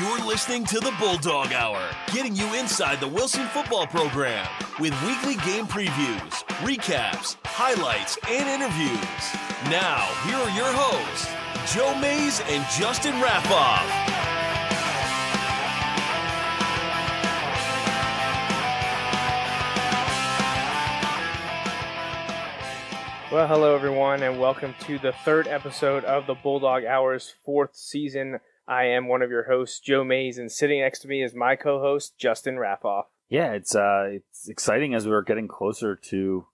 You're listening to the Bulldog Hour, getting you inside the Wilson football program with weekly game previews, recaps, highlights, and interviews. Now, here are your hosts, Joe Mays and Justin Raffoff. Well, hello everyone, and welcome to the third episode of the Bulldog Hour's fourth season. I am one of your hosts, Joe Mays, and sitting next to me is my co-host, Justin Raffoff. Yeah, it's exciting as we're getting closer to,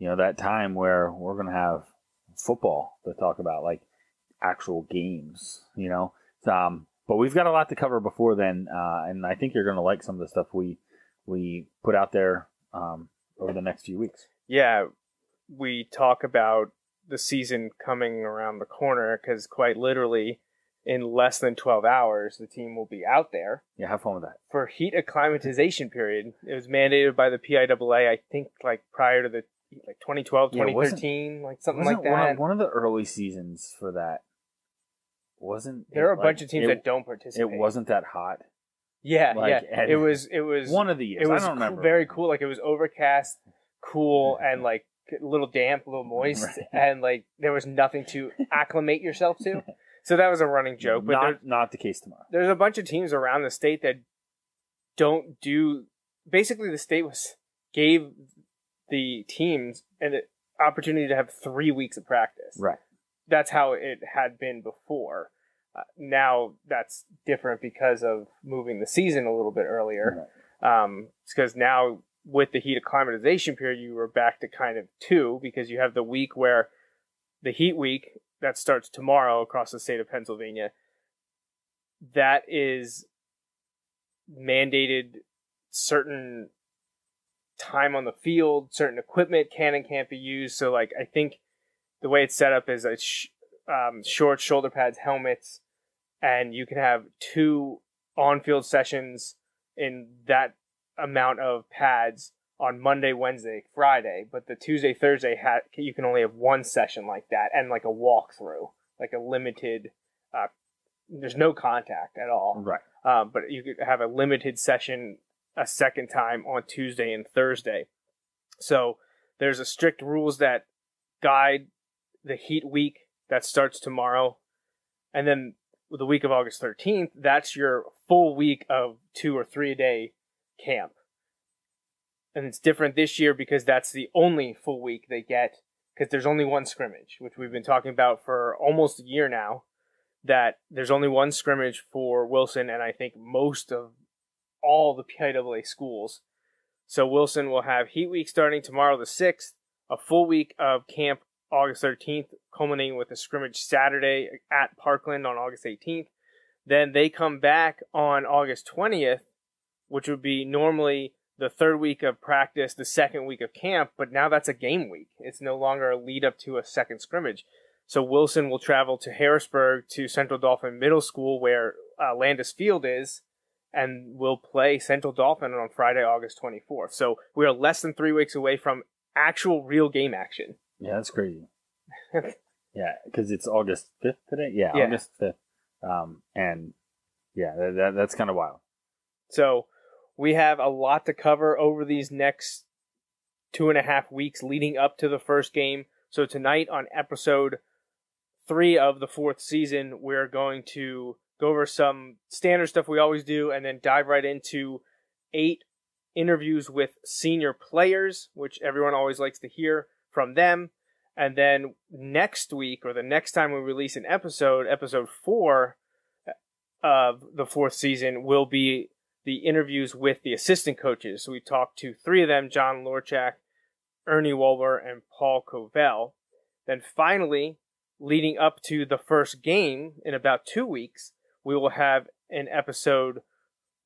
that time where we're going to have football to talk about, like actual games, But we've got a lot to cover before then, and I think you're going to like some of the stuff we put out there over the next few weeks. Yeah, we talk about the season coming around the corner because quite literally, in less than 12 hours, the team will be out there. Yeah, have fun with that. For heat acclimatization period. It was mandated by the PIAA, I think, prior to the 2012, 2013, something like that. One of the early seasons for that wasn't. There are a bunch of teams that don't participate. It wasn't that hot. Yeah, It was one of the years. It was I don't remember. Very cool. It was overcast, cool, and a little damp, a little moist, right. And there was nothing to acclimate yourself to. So that was a running joke, but not the case tomorrow. There's a bunch of teams around the state that don't do. Basically, the state gave the teams an opportunity to have 3 weeks of practice. Right. That's how it had been before. Now that's different because of moving the season a little bit earlier. Right. It's because now with the heat acclimatization period, you were back to kind of 2 because you have the week where the heat week. That starts tomorrow across the state of Pennsylvania. That is mandated certain time on the field, certain equipment can and can't be used. So, I think the way it's set up is shorts, shoulder pads, helmets, and you can have 2 on-field sessions in that amount of pads on Monday, Wednesday, Friday, but the Tuesday, Thursday, you can only have 1 session like that and a walkthrough, a limited, there's no contact at all. Right. But you could have a limited session a second time on Tuesday and Thursday. So there's a strict rules that guide the heat week that starts tomorrow. And then the week of August 13th, that's your full week of 2 or 3 a day camp. And it's different this year because that's the only full week they get because there's only 1 scrimmage, which we've been talking about for almost a year now, that there's only 1 scrimmage for Wilson and I think most of all the PIAA schools. So Wilson will have Heat Week starting tomorrow the 6th, a full week of camp August 13th, culminating with a scrimmage Saturday at Parkland on August 18th. Then they come back on August 20th, which would be normally the 3rd week of practice, the 2nd week of camp, but now that's a game week. It's no longer a lead up to a second scrimmage. So Wilson will travel to Harrisburg to Central Dauphin Middle School where Landis Field is, and will play Central Dauphin on Friday, August 24th. So we are less than 3 weeks away from actual real game action. Yeah, that's crazy. Yeah, because it's August 5th today? Yeah, August 5th. And yeah, that's kind of wild. So we have a lot to cover over these next 2.5 weeks leading up to the first game. So tonight on episode 3 of the 4th season, we're going to go over some standard stuff we always do and then dive right into 8 interviews with senior players, which everyone always likes to hear from them. And then next week, or the next time we release an episode 4 of the 4th season, will be the interviews with the assistant coaches. So we talked to 3 of them, John Lorchak, Ernie Wolber, and Paul Covell. Then finally, leading up to the first game in about 2 weeks, we will have an episode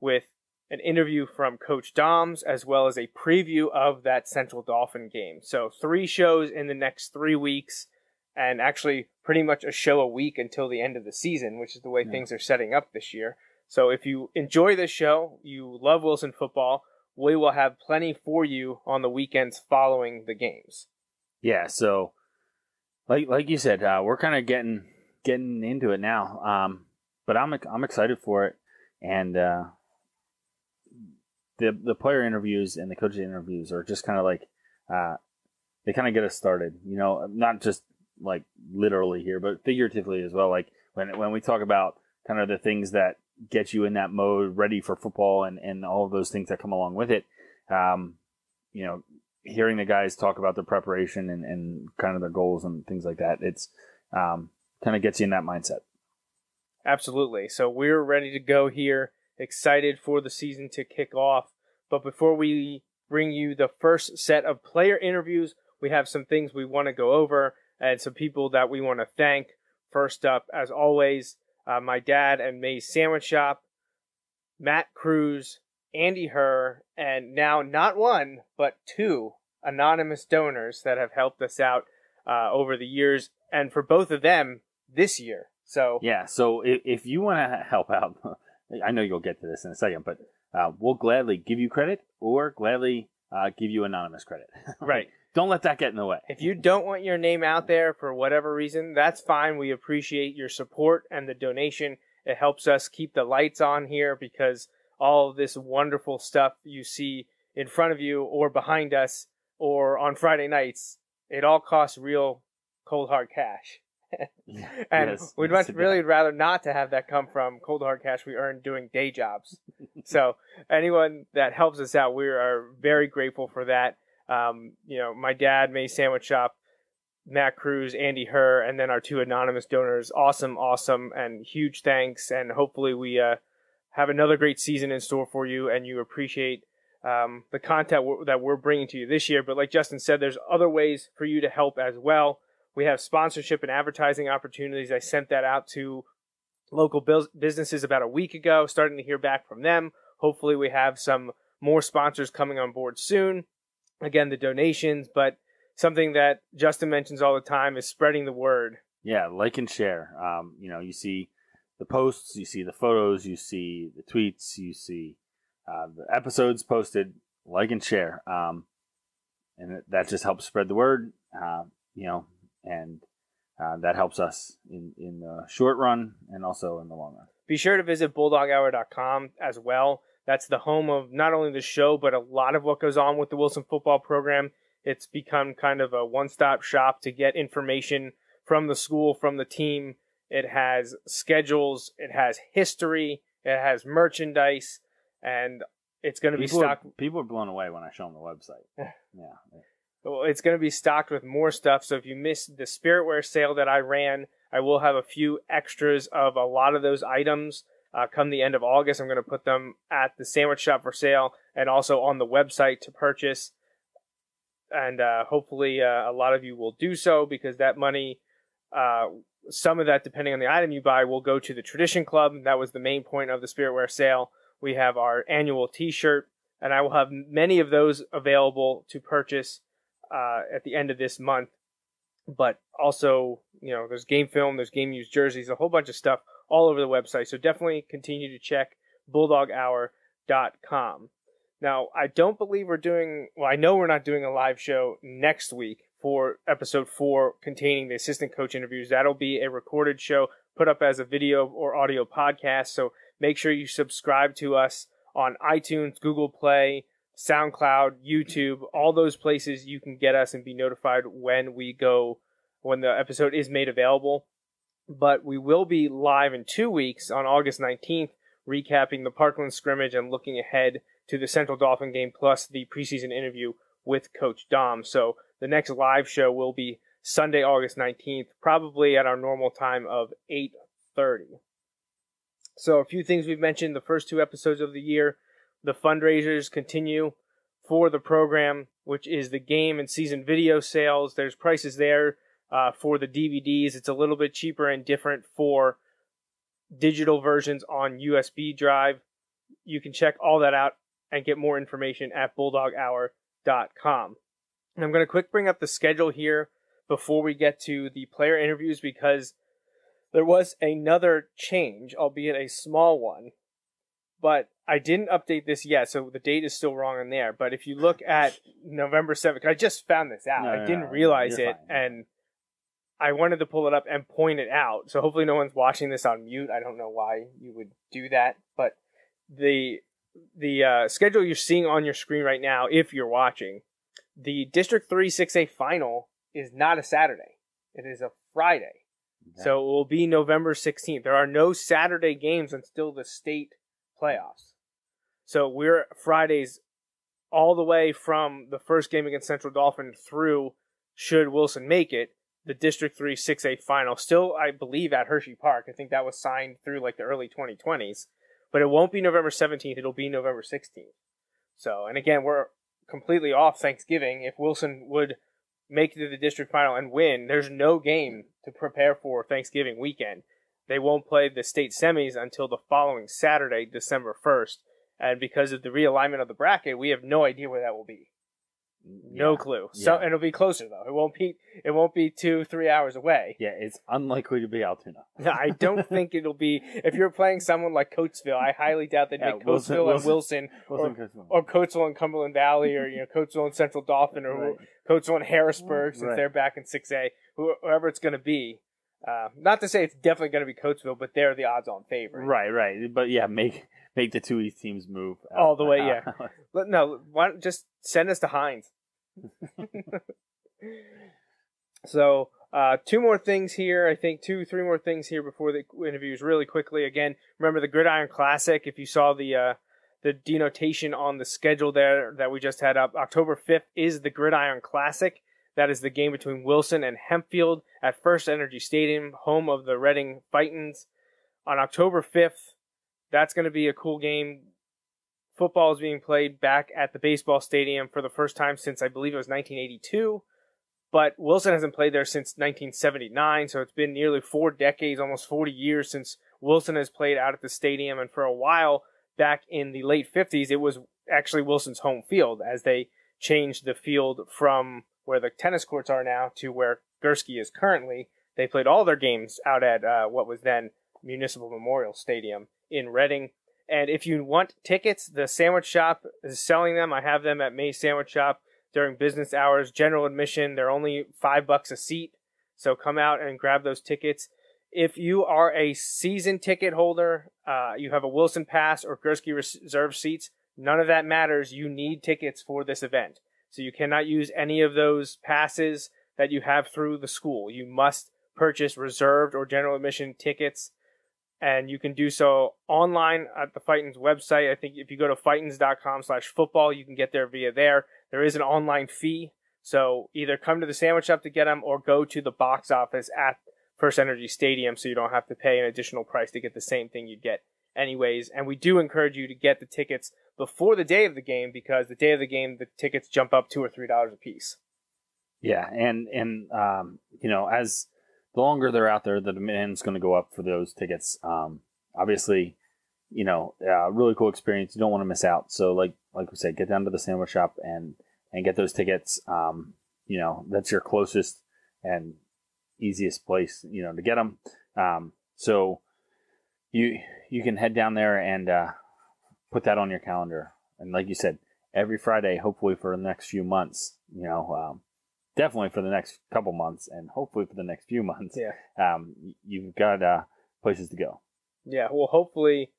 with an interview from Coach Doms, as well as a preview of that Central Dauphin game. So 3 shows in the next 3 weeks, and actually pretty much a show a week until the end of the season, which is the way things are setting up this year. So if you enjoy this show, you love Wilson football, we will have plenty for you on the weekends following the games. Yeah, so like you said, we're kind of getting into it now. But I'm excited for it. And the player interviews and the coaching interviews are just kind of like they kind of get us started. Not just like literally here, but figuratively as well. Like when we talk about kind of the things that get you in that mode, ready for football, and all of those things that come along with it. Hearing the guys talk about their preparation and kind of their goals and things like that, it's kind of gets you in that mindset. Absolutely. So we're ready to go here, excited for the season to kick off. But before we bring you the first set of player interviews, we have some things we want to go over and some people that we want to thank. First up, as always, my dad and May's Sandwich Shop, Matt Cruz, Andy Herr, and now not one, but two anonymous donors that have helped us out over the years, and for both of them this year. So if you want to help out, I know you'll get to this in a second, but we'll gladly give you credit or gladly give you anonymous credit. Right. Don't let that get in the way. If you don't want your name out there for whatever reason, that's fine. We appreciate your support and the donation. It helps us keep the lights on here because all of this wonderful stuff you see in front of you or behind us or on Friday nights, it all costs real cold hard cash. And yes, we'd rather not to have that come from cold hard cash we earn doing day jobs. So anyone that helps us out, we are very grateful for that. My dad, May's Sandwich Shop, Matt Cruz, Andy Herr, and then our two anonymous donors. Awesome, and huge thanks. And hopefully we have another great season in store for you, and you appreciate the content that we're bringing to you this year. But like Justin said, there's other ways for you to help as well. We have sponsorship and advertising opportunities. I sent that out to local businesses about a week ago, starting to hear back from them. Hopefully we have some more sponsors coming on board soon. Again, the donations, but something that Justin mentions all the time is spreading the word. Yeah, like and share. You see the posts, you see the photos, you see the tweets, you see the episodes posted. Like and share, and that just helps spread the word. And that helps us in the short run and also in the long run. Be sure to visit bulldoghour.com as well. That's the home of not only the show, but a lot of what goes on with the Wilson football program. It's become kind of a one-stop shop to get information from the school, from the team. It has schedules, it has history, it has merchandise, and it's going to be stocked. People are blown away when I show them the website. Yeah. Well, it's going to be stocked with more stuff. So if you missed the Spiritwear sale that I ran, I will have a few extras of a lot of those items. Come the end of August, I'm going to put them at the Sandwich Shop for sale and also on the website to purchase. And hopefully a lot of you will do so because that money, some of that, depending on the item you buy, will go to the Tradition Club. That was the main point of the Spiritwear sale. We have our annual T-shirt, and I will have many of those available to purchase at the end of this month. But also, there's game film, there's game used jerseys, a whole bunch of stuff all over the website. So definitely continue to check bulldoghour.com. Now, I don't believe I know we're not doing a live show next week for episode 4 containing the assistant coach interviews. That'll be a recorded show put up as a video or audio podcast. So make sure you subscribe to us on iTunes, Google Play, SoundCloud, YouTube, all those places you can get us and be notified when the episode is made available. But we will be live in 2 weeks on August 19th, recapping the Parkland scrimmage and looking ahead to the Central Dauphin game plus the preseason interview with Coach Dom. So the next live show will be Sunday, August 19th, probably at our normal time of 8:30. So a few things we've mentioned the first 2 episodes of the year. The fundraisers continue for the program, which is the game and season video sales. There's prices there for the DVDs. It's a little bit cheaper and different for digital versions on USB drive. You can check all that out and get more information at bulldoghour.com. And I'm going to quick bring up the schedule here before we get to the player interviews because there was another change, albeit a small one. But I didn't update this yet, so the date is still wrong in there. But if you look at November 7th, I just found this out. I didn't realize it, and I wanted to pull it up and point it out. So hopefully no one's watching this on mute. I don't know why you would do that. But the schedule you're seeing on your screen right now, if you're watching, the District 3 6A final is not a Saturday. It is a Friday. Okay. So it will be November 16th. There are no Saturday games until the state playoffs. So we're Fridays all the way from the first game against Central Dauphin through, should Wilson make it, the District 3 6A final. Still, I believe, at Hershey Park. I think that was signed through like the early 2020s. But it won't be November 17th. It'll be November 16th. So, and again, we're completely off Thanksgiving. If Wilson would make it to the district final and win, there's no game to prepare for Thanksgiving weekend. They won't play the state semis until the following Saturday, December 1st. And because of the realignment of the bracket, we have no idea where that will be. No clue. So, and it'll be closer though. It won't be 2-3 hours away. Yeah, it's unlikely to be Altoona. No, I don't think it'll be. If you're playing someone like Coatesville, I highly doubt they'd make Coatesville and Wilson, or Coatesville and Cumberland Valley, or Coatesville and Central Dauphin, or Coatesville and Harrisburg, since they're back in 6A. Whoever it's going to be. Not to say it's definitely going to be Coatesville, but they're the odds-on favorite. Right. But yeah, make the two East teams move all the way. Yeah. No, why don't just send us to Hines. So, 2 more things here. I think 2-3 more things here before the interviews really quickly. Again, remember the Gridiron Classic. If you saw the denotation on the schedule there that we just had up, October 5th is the Gridiron Classic. That is the game between Wilson and Hempfield at First Energy Stadium, home of the Reading Fightins. On October 5th, that's going to be a cool game. Football is being played back at the baseball stadium for the first time since, I believe it was 1982. But Wilson hasn't played there since 1979, so it's been nearly 4 decades, almost 40 years since Wilson has played out at the stadium. And for a while, back in the late 50s, it was actually Wilson's home field as they changed the field from where the tennis courts are now to where Gursky is currently. They played all their games out at what was then Municipal Memorial Stadium in Reading. And if you want tickets, the Sandwich Shop is selling them. I have them at May's Sandwich Shop during business hours. General admission, they're only $5 a seat. So come out and grab those tickets. If you are a season ticket holder, you have a Wilson Pass or Gursky Reserve seats, none of that matters. You need tickets for this event. So you cannot use any of those passes that you have through the school. You must purchase reserved or general admission tickets, and you can do so online at the Fightins website. I think if you go to fightins.com/football, you can get there via there. There is an online fee, so either come to the Sandwich Shop to get them or go to the box office at First Energy Stadium so you don't have to pay an additional price to get the same thing you'd get anyways. And we do encourage you to get the tickets before the day of the game, because the day of the game, the tickets jump up $2 or $3 a piece. Yeah, and as the longer they're out there, the demand's going to go up for those tickets. Obviously, really cool experience. You don't want to miss out. So, like we said, get down to the Sandwich Shop and get those tickets. That's your closest and easiest place, to get them. So you can head down there and put that on your calendar. And like you said, every Friday, hopefully for the next few months, definitely for the next couple months and hopefully for the next few months, you've got places to go. Yeah, well, hopefully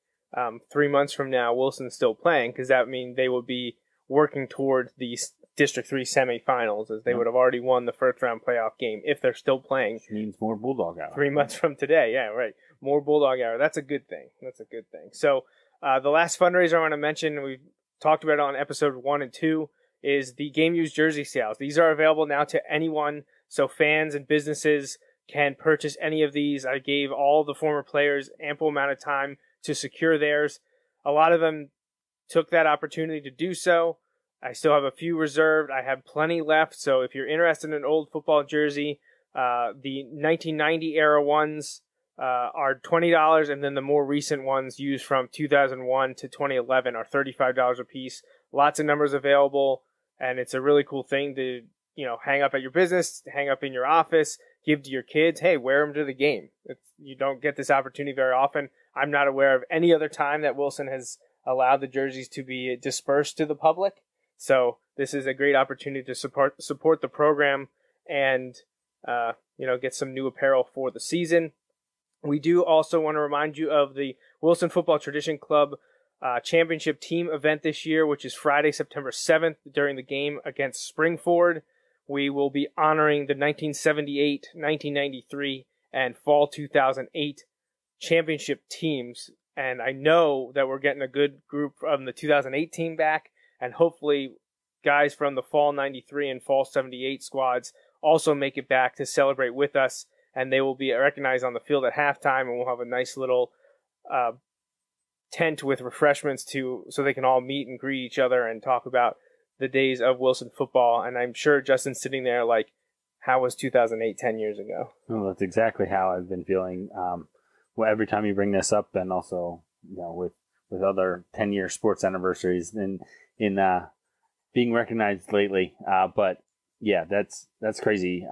3 months from now, Wilson's still playing, because that means they will be working towards the District 3 semifinals, as they would have already won the first round playoff game if they're still playing. Which means more Bulldog Hour. 3 months from today, yeah, right. More Bulldog Hour. That's a good thing. So the last fundraiser I want to mention, we talked about it on episode 1 and 2, is the Game Used Jersey sales. These are available now to anyone, so fans and businesses can purchase any of these. I gave all the former players ample amount of time to secure theirs. A lot of them took that opportunity to do so. I still have a few reserved. I have plenty left, so if you're interested in an old football jersey, the 1990 era ones are $20, and then the more recent ones used from 2001 to 2011 are $35 a piece. Lots of numbers available, and it's a really cool thing to hang up at your business, hang up in your office, give to your kids. Hey, wear them to the game. You don't get this opportunity very often. I'm not aware of any other time that Wilson has allowed the jerseys to be dispersed to the public. So this is a great opportunity to support the program and get some new apparel for the season. We do also want to remind you of the Wilson Football Tradition Club championship team event this year, which is Friday, September 7th, during the game against Springford. We will be honoring the 1978, 1993, and fall 2008 championship teams. And I know that we're getting a good group from the 2008 team back, and hopefully guys from the fall 93 and fall 78 squads also make it back to celebrate with us. And they will be recognized on the field at halftime, and we'll have a nice little tent with refreshments so they can all meet and greet each other and talk about the days of Wilson football. And I'm sure Justin's sitting there like, how was 2008 10 years ago? Well, that's exactly how I've been feeling. Well, every time you bring this up, and also with other 10-year sports anniversaries in being recognized lately. But yeah, that's crazy.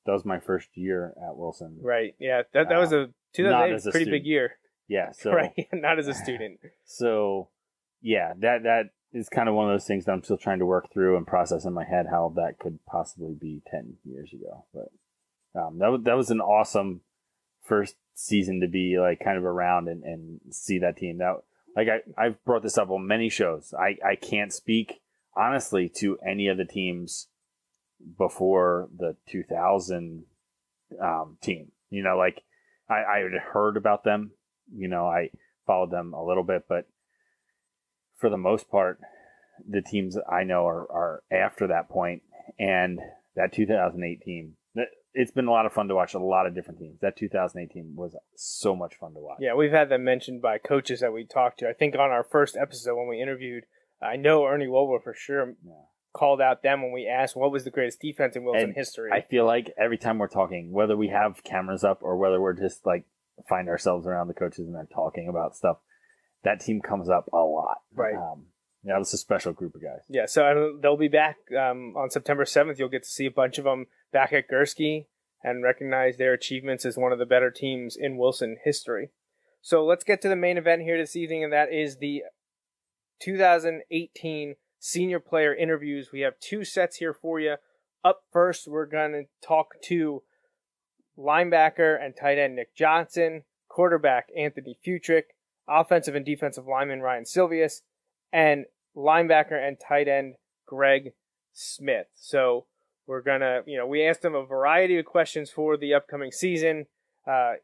That was my first year at Wilson. Right. Yeah. That was a 2008 was a pretty big year. Yeah. So right. Not as a student. So yeah, that is kind of one of those things that I'm still trying to work through and process in my head how that could possibly be 10 years ago. But that was an awesome first season to be like kind of around and see that team. That I've brought this up on many shows. I can't speak honestly to any of the teams before the 2000 team. I had heard about them. I followed them a little bit, but for the most part, the teams I know are after that point. And that 2008 team, it's been a lot of fun to watch a lot of different teams. That 2008 team was so much fun to watch. Yeah, we've had them mentioned by coaches that we talked to. I think on our first episode when we interviewed, I know Ernie Wolver for sure called out them when we asked what was the greatest defense in Wilson history. I feel like every time we're talking, whether we have cameras up or whether we're just like find ourselves around the coaches and they're talking about stuff, that team comes up a lot. Right. That was a special group of guys. Yeah, so they'll be back on September 7th. You'll get to see a bunch of them back at Gursky and recognize their achievements as one of the better teams in Wilson history. So let's get to the main event here this evening, and that is the 2018 senior player interviews. We have two sets here for you. Up first, we're going to talk to linebacker and tight end Nick Johnson, quarterback Anthony Futrick, offensive and defensive lineman Ryan Silvious, and linebacker and tight end Greg Smith. So we're going to, we asked them a variety of questions for the upcoming season. The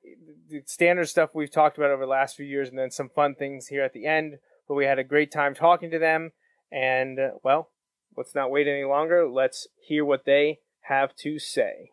standard stuff we've talked about over the last few years, and then some fun things here at the end. But we had a great time talking to them. And, well, let's not wait any longer. Let's hear what they have to say.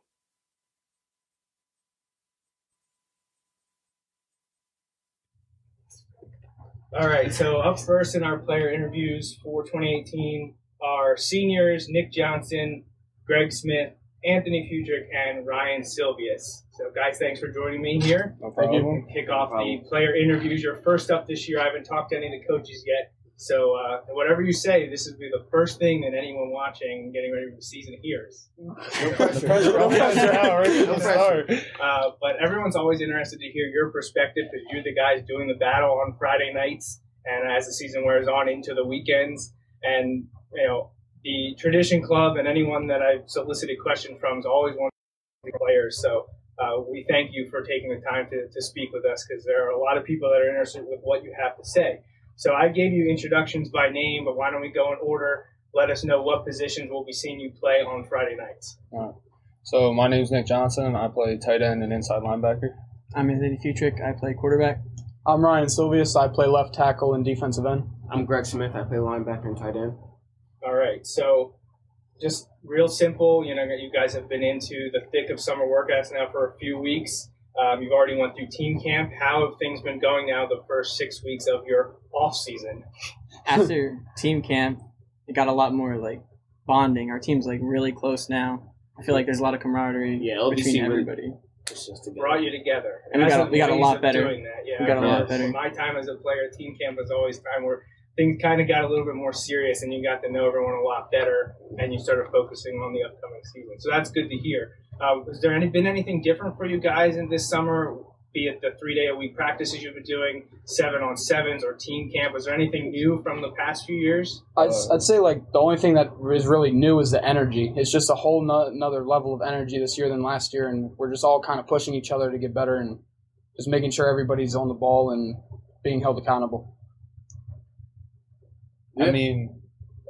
All right, so up first in our player interviews for 2018 are seniors Nick Johnson, Greg Smith, Anthony Futrick, and Ryan Silvious. So, guys, thanks for joining me here. No problem. We'll kick off the player interviews. You're first up this year. I haven't talked to any of the coaches yet. So, whatever you say, this will be the first thing that anyone watching getting ready for the season hears. No pressure. No pressure. But everyone's always interested to hear your perspective because you're the guys doing the battle on Friday nights and as the season wears on into the weekends. And, the Tradition Club and anyone that I've solicited questions from is always one of the players. So we thank you for taking the time to speak with us because there are a lot of people that are interested with what you have to say. So I gave you introductions by name, but why don't we go in order? Let us know what positions we'll be seeing you play on Friday nights. All right. So my name's Nick Johnson. I play tight end and inside linebacker. I'm Anthony Futrick. I play quarterback. I'm Ryan Silvious. I play left tackle and defensive end. I'm Greg Smith. I play linebacker and tight end. All right. So just real simple. You guys have been into the thick of summer workouts now for a few weeks. You've already went through team camp. How have things been going now the first 6 weeks of your off season? After team camp, it got a lot more bonding. Our team's really close now. I feel like there's a lot of camaraderie between everybody. Brought you together. And we got a lot better. Doing that. Yeah, we got a lot better. My time as a player, team camp was always time where things kind of got a little bit more serious and you got to know everyone a lot better and you started focusing on the upcoming season. So that's good to hear. Has there been anything different for you guys in this summer, be it the 3-day-a-week practices you've been doing, 7-on-7s, or team camp? Was there anything new from the past few years? I'd say the only thing that is really new is the energy. It's just a whole another level of energy this year than last year, and we're just all kind of pushing each other to get better and just making sure everybody's on the ball and being held accountable. I mean,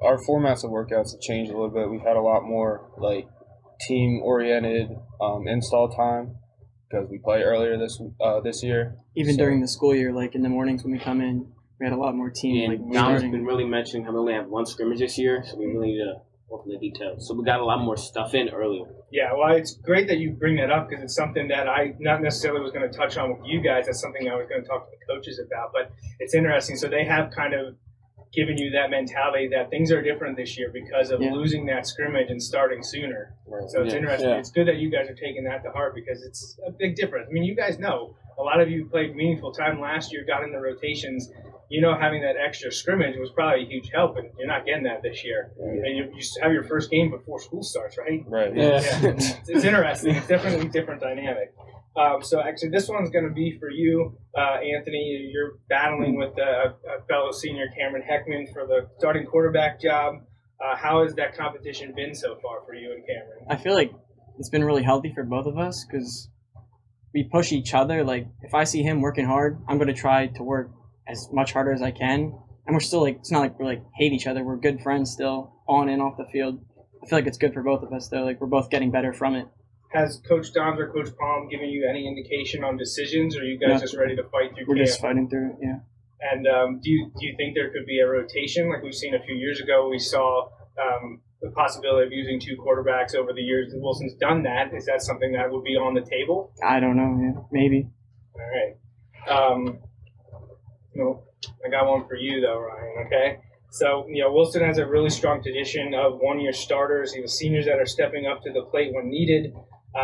our formats of workouts have changed a little bit. We've had a lot more like team-oriented install time because we play earlier this year. Even during the school year, like in the mornings when we come in, we had a lot more team. And Don's been really mentioning how we only have one scrimmage this year, so we really need to work on the details. So we got a lot more stuff in earlier. Yeah, well, it's great that you bring that up because it's something that I not necessarily was going to touch on with you guys. That's something I was going to talk to the coaches about, but it's interesting. So they have kind of given you that mentality that things are different this year because of losing that scrimmage and starting sooner. Right. So it's interesting. Yeah. It's good that you guys are taking that to heart because it's a big difference. I mean, you guys know a lot of you played meaningful time last year, got in the rotations. You know, having that extra scrimmage was probably a huge help, and you're not getting that this year. Right. And you have your first game before school starts, right? Right. Yeah. It's interesting. It's definitely a different dynamic. So actually, this one's going to be for you, Anthony. You're battling with a fellow senior, Cameron Heckman, for the starting quarterback job. How has that competition been so far for you and Cameron? I feel like it's been really healthy for both of us because we push each other. Like, if I see him working hard, I'm going to try to work as much harder as I can. And we're still, like, it's not like we're, like, hate each other. We're good friends still, on and off the field. I feel like it's good for both of us, though. Like, we're both getting better from it. Has Coach Doms or Coach Palm given you any indication on decisions, or are you guys just ready to fight through We're camp? just fighting through it, yeah. And do you think there could be a rotation? Like we've seen a few years ago, we saw the possibility of using two quarterbacks over the years. Wilson's done that. Is that something that would be on the table? I don't know, yeah. Maybe. All right. I got one for you, though, Ryan, okay? So, Wilson has a really strong tradition of one-year starters. He has seniors that are stepping up to the plate when needed.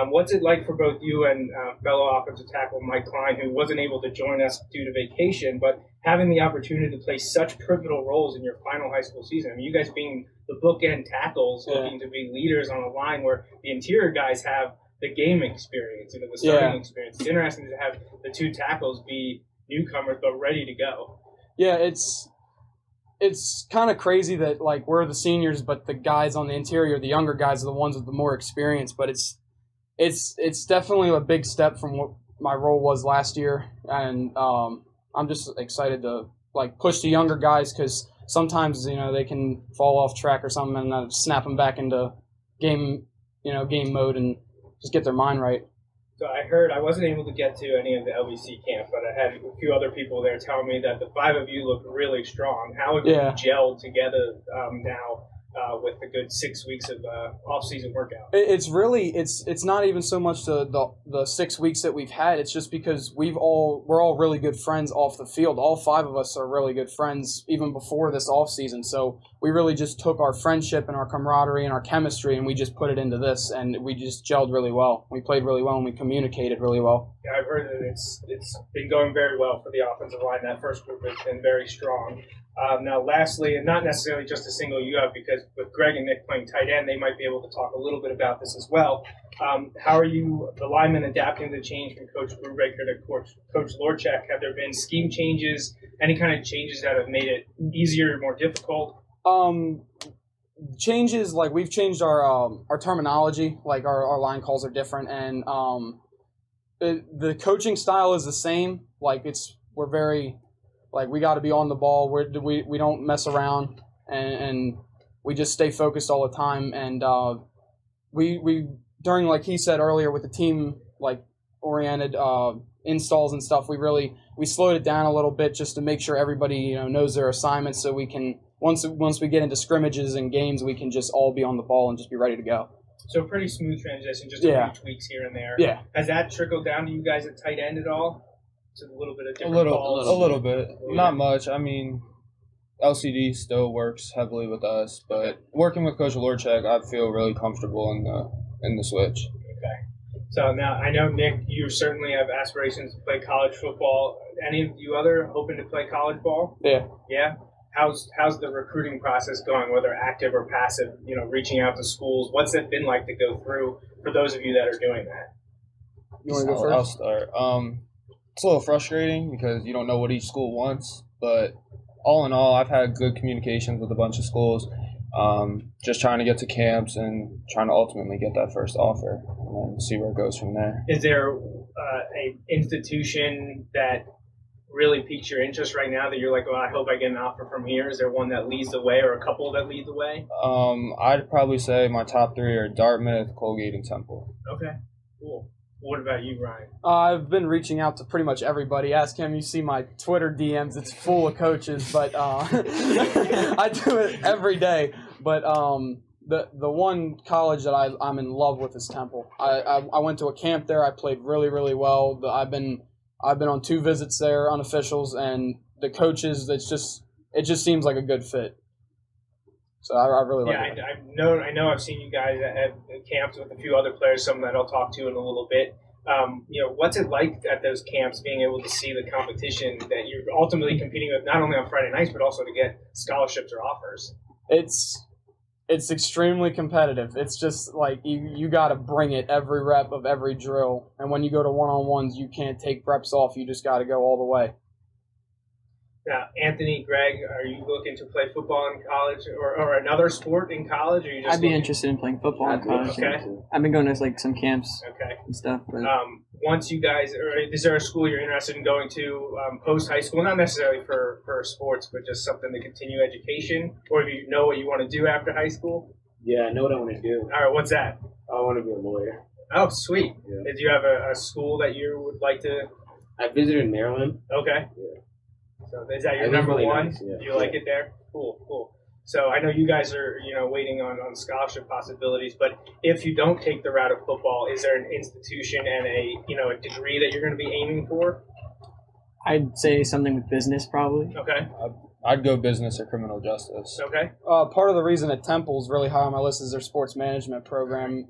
What's it like for both you and fellow offensive tackle Mike Klein, who wasn't able to join us due to vacation, but having the opportunity to play such pivotal roles in your final high school season? I mean, you guys being the bookend tackles, looking to be leaders on a line where the interior guys have the game experience, the starting experience. It's interesting to have the two tackles be newcomers but ready to go. Yeah, it's kind of crazy that, like, we're the seniors, but the guys on the interior, the younger guys, are the ones with the more experience. But it's definitely a big step from what my role was last year, and I'm just excited to, like, push the younger guys because sometimes they can fall off track or something, and then snap them back into game mode and just get their mind right. So I heard, I wasn't able to get to any of the LBC camp, but I had a few other people there telling me that the five of you look really strong. How have you gelled together now with a good 6 weeks of off-season workout? It's not even so much the 6 weeks that we've had. It's just because we're all really good friends off the field. All five of us are really good friends even before this off-season. So we really just took our friendship and our camaraderie and our chemistry and we just put it into this, and we just gelled really well. We played really well and we communicated really well. Yeah, I've heard that it's been going very well for the offensive line. That first group has been very strong. Now, lastly, and not necessarily just to single you out, because with Greg and Nick playing tight end, they might be able to talk a little bit about this as well. How are you, the linemen, adapting to the change from Coach Brubaker to Coach Lorchek? Have there been scheme changes, any kind of changes that have made it easier, more difficult? Changes, like we've changed our terminology, like our line calls are different, and the coaching style is the same. Like we're very, like, we got to be on the ball. We don't mess around, and we just stay focused all the time. And we during, like he said earlier, with the team like oriented installs and stuff, we slowed it down a little bit just to make sure everybody knows their assignments, so we can once we get into scrimmages and games, we can just all be on the ball and just be ready to go. So pretty smooth transition, just a few tweaks here and there. Yeah. Has that trickled down to you guys at tight end at all? A little bit of different balls. A little bit. Not much. I mean, LCD still works heavily with us, but working with Coach Lorchek, I feel really comfortable in the switch. Okay. So now I know, Nick, you certainly have aspirations to play college football. Any of you other hoping to play college ball? Yeah. Yeah. How's the recruiting process going, whether active or passive? Reaching out to schools. What's it been like to go through for those of you that are doing that? You want to go first? I'll start. It's a little frustrating because you don't know what each school wants, but all in all, I've had good communications with a bunch of schools, just trying to get to camps and trying to ultimately get that first offer and then see where it goes from there. Is there an institution that really piques your interest right now that you're like, well, I hope I get an offer from here? Is there one that leads the way or a couple that lead the way? I'd probably say my top 3 are Dartmouth, Colgate, and Temple. Okay, cool. What about you, Ryan? I've been reaching out to pretty much everybody. Ask him. You see my Twitter DMs. It's full of coaches, but I do it every day. But the one college that I'm in love with is Temple. I went to a camp there. I played really, really well. I've been on 2 visits there, unofficials, and the coaches. It just seems like a good fit. So I really like it. I know I've seen you guys at camps with a few other players, some that I'll talk to in a little bit. What's it like at those camps being able to see the competition that you're ultimately competing with, not only on Friday nights, but also to get scholarships or offers? It's extremely competitive. It's just like you got to bring it every rep of every drill. And when you go to one-on-ones, you can't take reps off. You just got to go all the way. Now, Anthony, Greg, are you looking to play football in college or another sport in college? Or are you just I'd be interested in playing football in college. Okay. I've been going to like some camps Okay. and stuff. But Once you guys, or is there a school you're interested in going to post high school? Not necessarily for sports, but just something to continue education, or if you know what you want to do after high school? Yeah, I know what I want to do. All right, what's that? I want to be a lawyer. Oh, sweet. Yeah. Did you have a school that you would like to? I visited Maryland. Okay. Yeah. So is that your It was number really one? nice, yeah. You like it there? Cool. So I know you guys are, waiting on scholarship possibilities, but if you don't take the route of football, is there an institution and a degree that you're going to be aiming for? I'd say something with business probably. Okay. I'd go business or criminal justice. Okay. Part of the reason that Temple's really high on my list is their sports management program.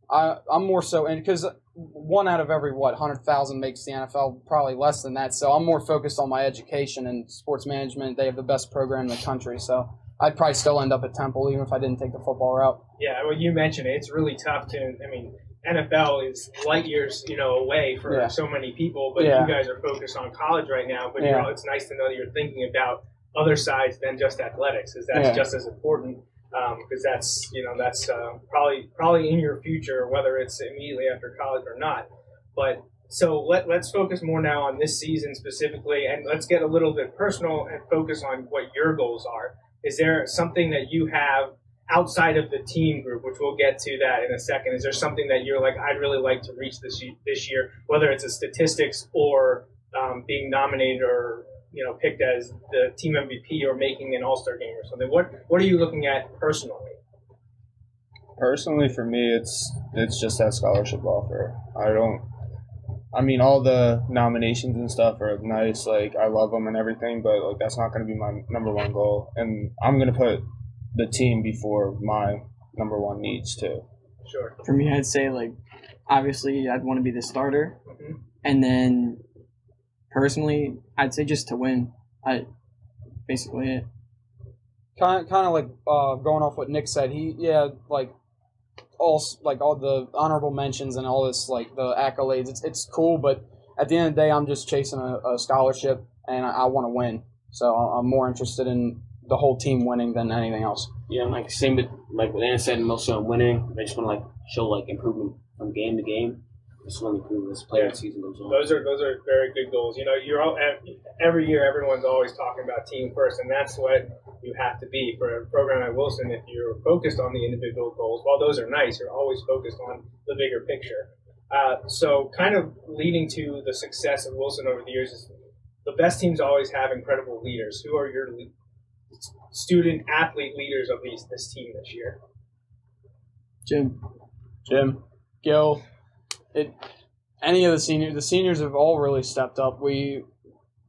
I'm more so in because 1 out of every 100,000 makes the NFL, probably less than that. So I'm more focused on my education and sports management. They have the best program in the country, so I'd probably still end up at Temple even if I didn't take the football route. Yeah, well, you mentioned it. It's really tough to. I mean, NFL is light years, away for so many people. But you guys are focused on college right now. But it's nice to know that you're thinking about other sides than just athletics, because that's just as important. Because that's probably in your future, whether it's immediately after college or not. But so let's focus more now on this season specifically, and let's get a little bit personal and focus on what your goals are. Is there something that you have outside of the team group, which we'll get to that in a second? Is there something that you're like, I'd really like to reach this year, whether it's a statistics or being nominated or picked as the team MVP or making an All-Star game or something? What are you looking at personally? Personally, for me, it's just that scholarship offer. All the nominations and stuff are nice. Like, I love them and everything, but like that's not going to be my number one goal. And I'm going to put the team before my number one needs too. Sure. For me, I'd say like obviously I'd want to be the starter, and then personally, I'd say just to win. Basically it. Kind of like going off what Nick said. All the honorable mentions and all this, like the accolades. It's cool, but at the end of the day, I'm just chasing a scholarship, and I want to win. So I'm more interested in the whole team winning than anything else. Yeah, like same with like what Ann said. Mostly on winning. I just want to like show like improvement from game to game. Just want to improve as player season goes on. Those are very good goals. You're all every year. Everyone's always talking about team first, and that's what you have to be for a program at Wilson. If you're focused on the individual goals, while those are nice, you're always focused on the bigger picture. So, kind of leading to the success of Wilson over the years is the best teams always have incredible leaders. Who are your student athlete leaders of this team this year? Jim, Gil. Any of the seniors have all really stepped up.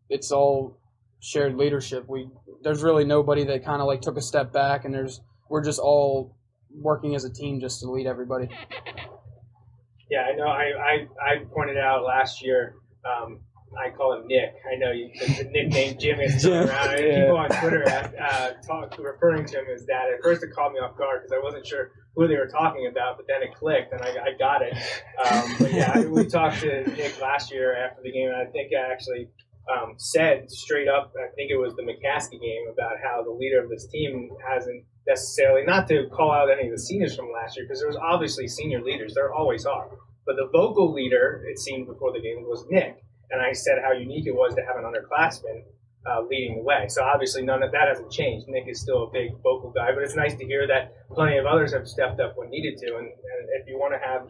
It's all shared leadership. There's really nobody that kind of like took a step back, and we're just all working as a team just to lead everybody. Yeah, I know. I pointed out last year. I call him Nick. I know the nickname Jim is still around. People on Twitter referring to him as that. At first, it caught me off guard because I wasn't sure who they were talking about, but then it clicked and I got it. But yeah, we talked to Nick last year after the game, and I think I actually said straight up, I think it was the McCaskey game, about how the leader of this team hasn't necessarily, not to call out any of the seniors from last year, because there was obviously senior leaders, there always are, but the vocal leader, it seemed before the game, was Nick. and I said how unique it was to have an underclassman leading the way. So obviously none of that hasn't changed. Nick is still a big vocal guy, but it's nice to hear that plenty of others have stepped up when needed to. And if you want to have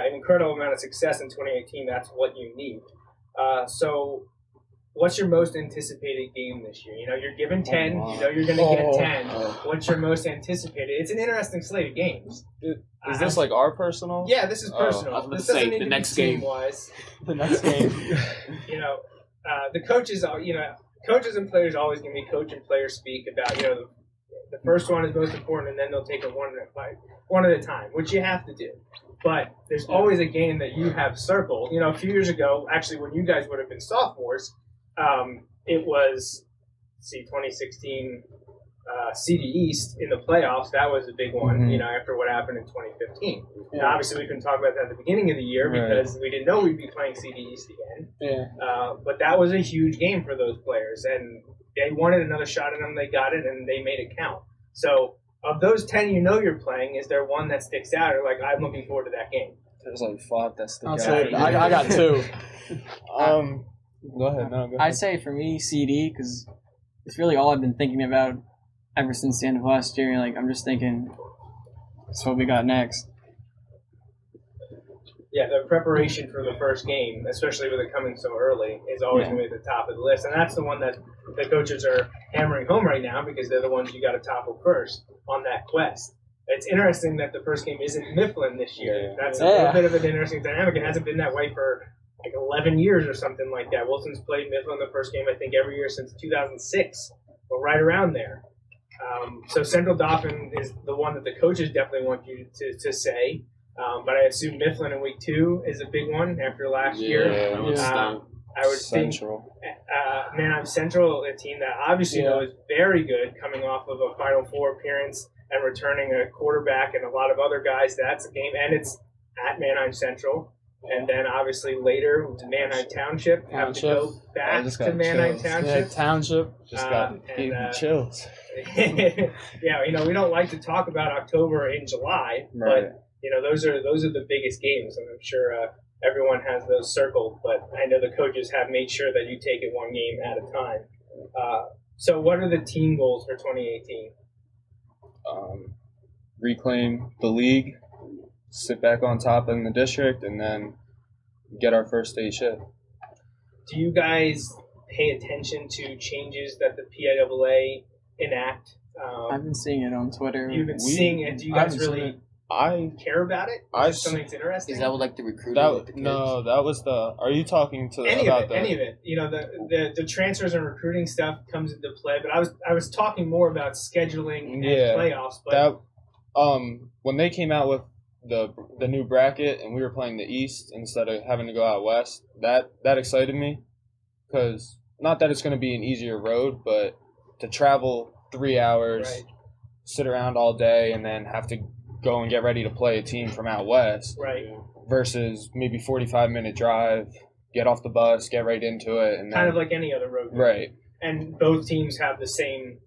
an incredible amount of success in 2018, that's what you need. So what's your most anticipated game this year? You know, you're given 10. You know you're going to get 10. What's your most anticipated? It's an interesting slate of games. Is this like our personal? Yeah, this is personal. I was about This to doesn't say, need the to next be game. team-wise. The next game. You know, the coaches are, you know, coaches and players always going to be coach and player speak about, you know, the first one is most important, and then they'll take it one at a time, which you have to do. But there's always a game that you have circled. You know, a few years ago, actually, when you guys would have been sophomores, it was, 2016 CD East in the playoffs. That was a big one, you know, after what happened in 2015. Yeah. Now, obviously, we couldn't talk about that at the beginning of the year because we didn't know we'd be playing CD East again. Yeah. But that was a huge game for those players, and they wanted another shot at them. They got it, and they made it count. So, of those 10 you know you're playing, is there one that sticks out, or like, I'm looking forward to that game? There's like 5 that stick I'll out. say I got 2. Go ahead. No, go ahead. I'd say for me, CD, because it's really all I've been thinking about ever since the end of last year. Like, I'm just thinking, that's what we got next. Yeah, the preparation for the first game, especially with it coming so early, is always going to be at the top of the list. And that's the one that the coaches are hammering home right now because they're the ones you got to topple first on that quest. It's interesting that the first game isn't Mifflin this year. That's a little bit of an interesting dynamic. It hasn't been that way for like 11 years or something like that. Wilson's played Mifflin the first game, I think, every year since 2006, or right around there. So Central Dauphin is the one that the coaches definitely want you to say. But I assume Mifflin in week 2 is a big one after last year. I would Central. think Manheim Central, a team that obviously is very good, coming off of a Final Four appearance and returning a quarterback and a lot of other guys. That's a game, and it's at Manheim Central. And then obviously later Manheim Township. Have to go back to Manheim Township. Yeah, Township. Just got gave me chills. Yeah, you know, we don't like to talk about October in July, but you know, those are the biggest games, and I'm sure everyone has those circled. But I know the coaches have made sure that you take it one game at a time. So, what are the team goals for 2018? Reclaim the league, sit back on top in the district, and then get our first state ship. Do you guys pay attention to changes that the PIAA enact? I've been seeing it on Twitter. You've been seeing it. Do you guys really care about it? Is it something that's interesting? Is that what, like, the recruiting? No, that was the. Are you talking to any of it? You know, the transfers and recruiting stuff comes into play, but I was talking more about scheduling and playoffs. But that when they came out with the new bracket and we were playing the East instead of having to go out West, that excited me, because not that it's going to be an easier road, but to travel 3 hours, sit around all day, and then have to go and get ready to play a team from out West, versus maybe 45-minute drive, get off the bus, get right into it, and kind of like any other road game. Right. And both teams have the same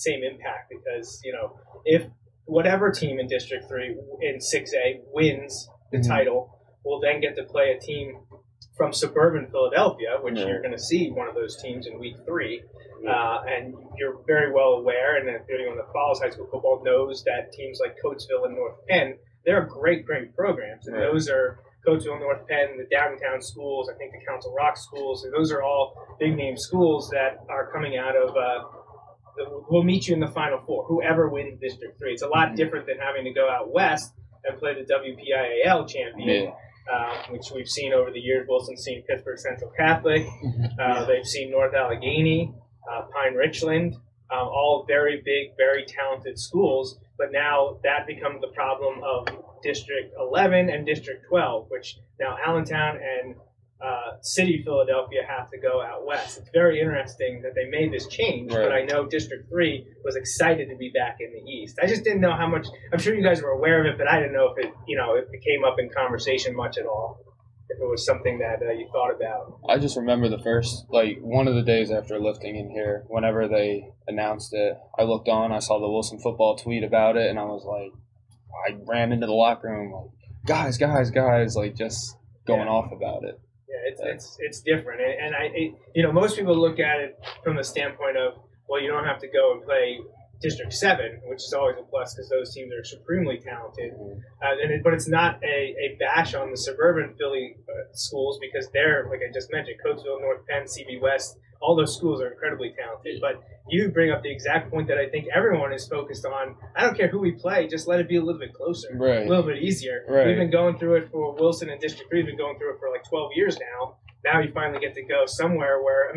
impact, because, you know, if whatever team in District 3 in 6A wins the title, will then get to play a team from suburban Philadelphia, which you're going to see one of those teams in week 3. And you're very well aware, and if anyone that follows high school football knows that teams like Coatesville and North Penn, they're great programs. And those are Coatesville, North Penn, the downtown schools, I think the Council Rock schools, and those are all big-name schools that are coming out of will meet you in the Final Four, whoever wins District 3. It's a lot different than having to go out west and play the WPIAL champion, which we've seen over the years. Wilson's seen Pittsburgh Central Catholic. They've seen North Allegheny, Pine Richland, all very big, very talented schools. But now that becomes the problem of District 11 and District 12, which now Allentown and City Philadelphia have to go out west. It's very interesting that they made this change, but I know District 3 was excited to be back in the East. I just didn't know how much. I'm sure you guys were aware of it, but I didn't know if it came up in conversation much at all. If it was something that you thought about. I just remember the first, one of the days after lifting in here, whenever they announced it, I looked on, I saw the Wilson football tweet about it, and I was like, I ran into the locker room, like, guys, just going off about it. Yeah, it's different, and most people look at it from the standpoint of, well, you don't have to go and play District 7, which is always a plus because those teams are supremely talented. But it's not a bash on the suburban Philly schools because they're, like I just mentioned, Coatesville, North Penn, CB West, all those schools are incredibly talented. But you bring up the exact point that I think everyone is focused on. I don't care who we play, just let it be a little bit closer, a little bit easier. Right. We've been going through it for Wilson and District 3. We've been going through it for like 12 years now. Now you finally get to go somewhere where,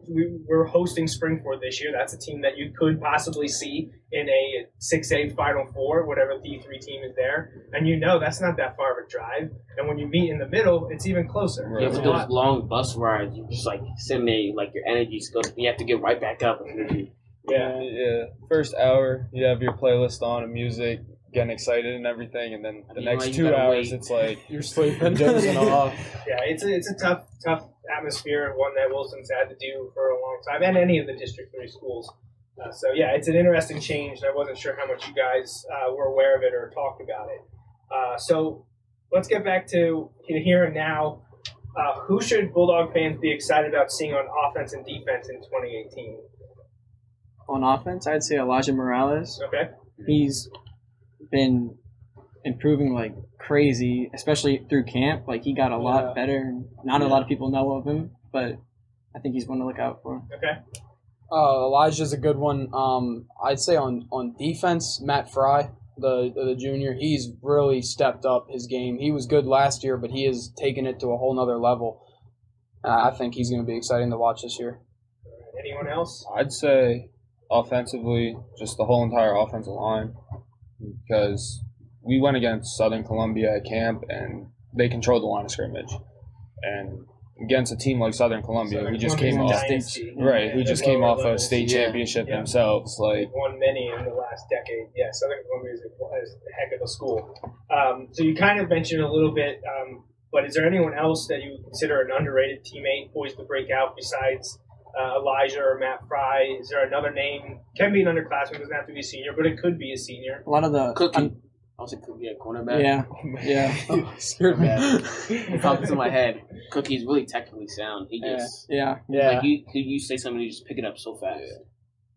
we're hosting Springford this year. That's a team that you could possibly see in a 6A Final Four, whatever D3 team is there. And that's not that far of a drive. And when you meet in the middle, it's even closer. Right. Yeah, for those long bus rides, you just sitting there, your energy's going. You have to get right back up. Yeah. First hour, you have your playlist on and music, getting excited and everything, and then the next 2 hours, it's like you're sleeping, dozing off. Yeah, it's a tough atmosphere, one that Wilson's had to do for a long time, and any of the District 3 schools. It's an interesting change, and I wasn't sure how much you guys were aware of it or talked about it. So let's get back to here and now. Who should Bulldog fans be excited about seeing on offense and defense in 2018? On offense, I'd say Elijah Morales. Okay. He's been improving like crazy, especially through camp. Like, he got a lot better. Not a lot of people know of him, but I think he's one to look out for. Okay. Elijah's a good one. I'd say on defense, Matt Fry, the junior, he's really stepped up his game. He was good last year, but he has taken it to a whole nother level. I think he's going to be exciting to watch this year. Anyone else? I'd say offensively, just the whole entire offensive line, because we went against Southern Columbia at camp, and they controlled the line of scrimmage. And against a team like Southern Columbia, who just came off a state championship themselves, like won many in the last decade. Yeah, Southern Columbia is a heck of a school. So you kind of mentioned a little bit, but is there anyone else that you would consider an underrated teammate poised to break out besides Elijah or Matt Fry? Is there another name? Can be an underclassman, doesn't have to be a senior, but it could be a senior. A lot of the Cookie. I was a Cookie at cornerback. Yeah. Scared me. It popped into my head. Cookie's really technically sound. He just like you say something, you just pick it up so fast.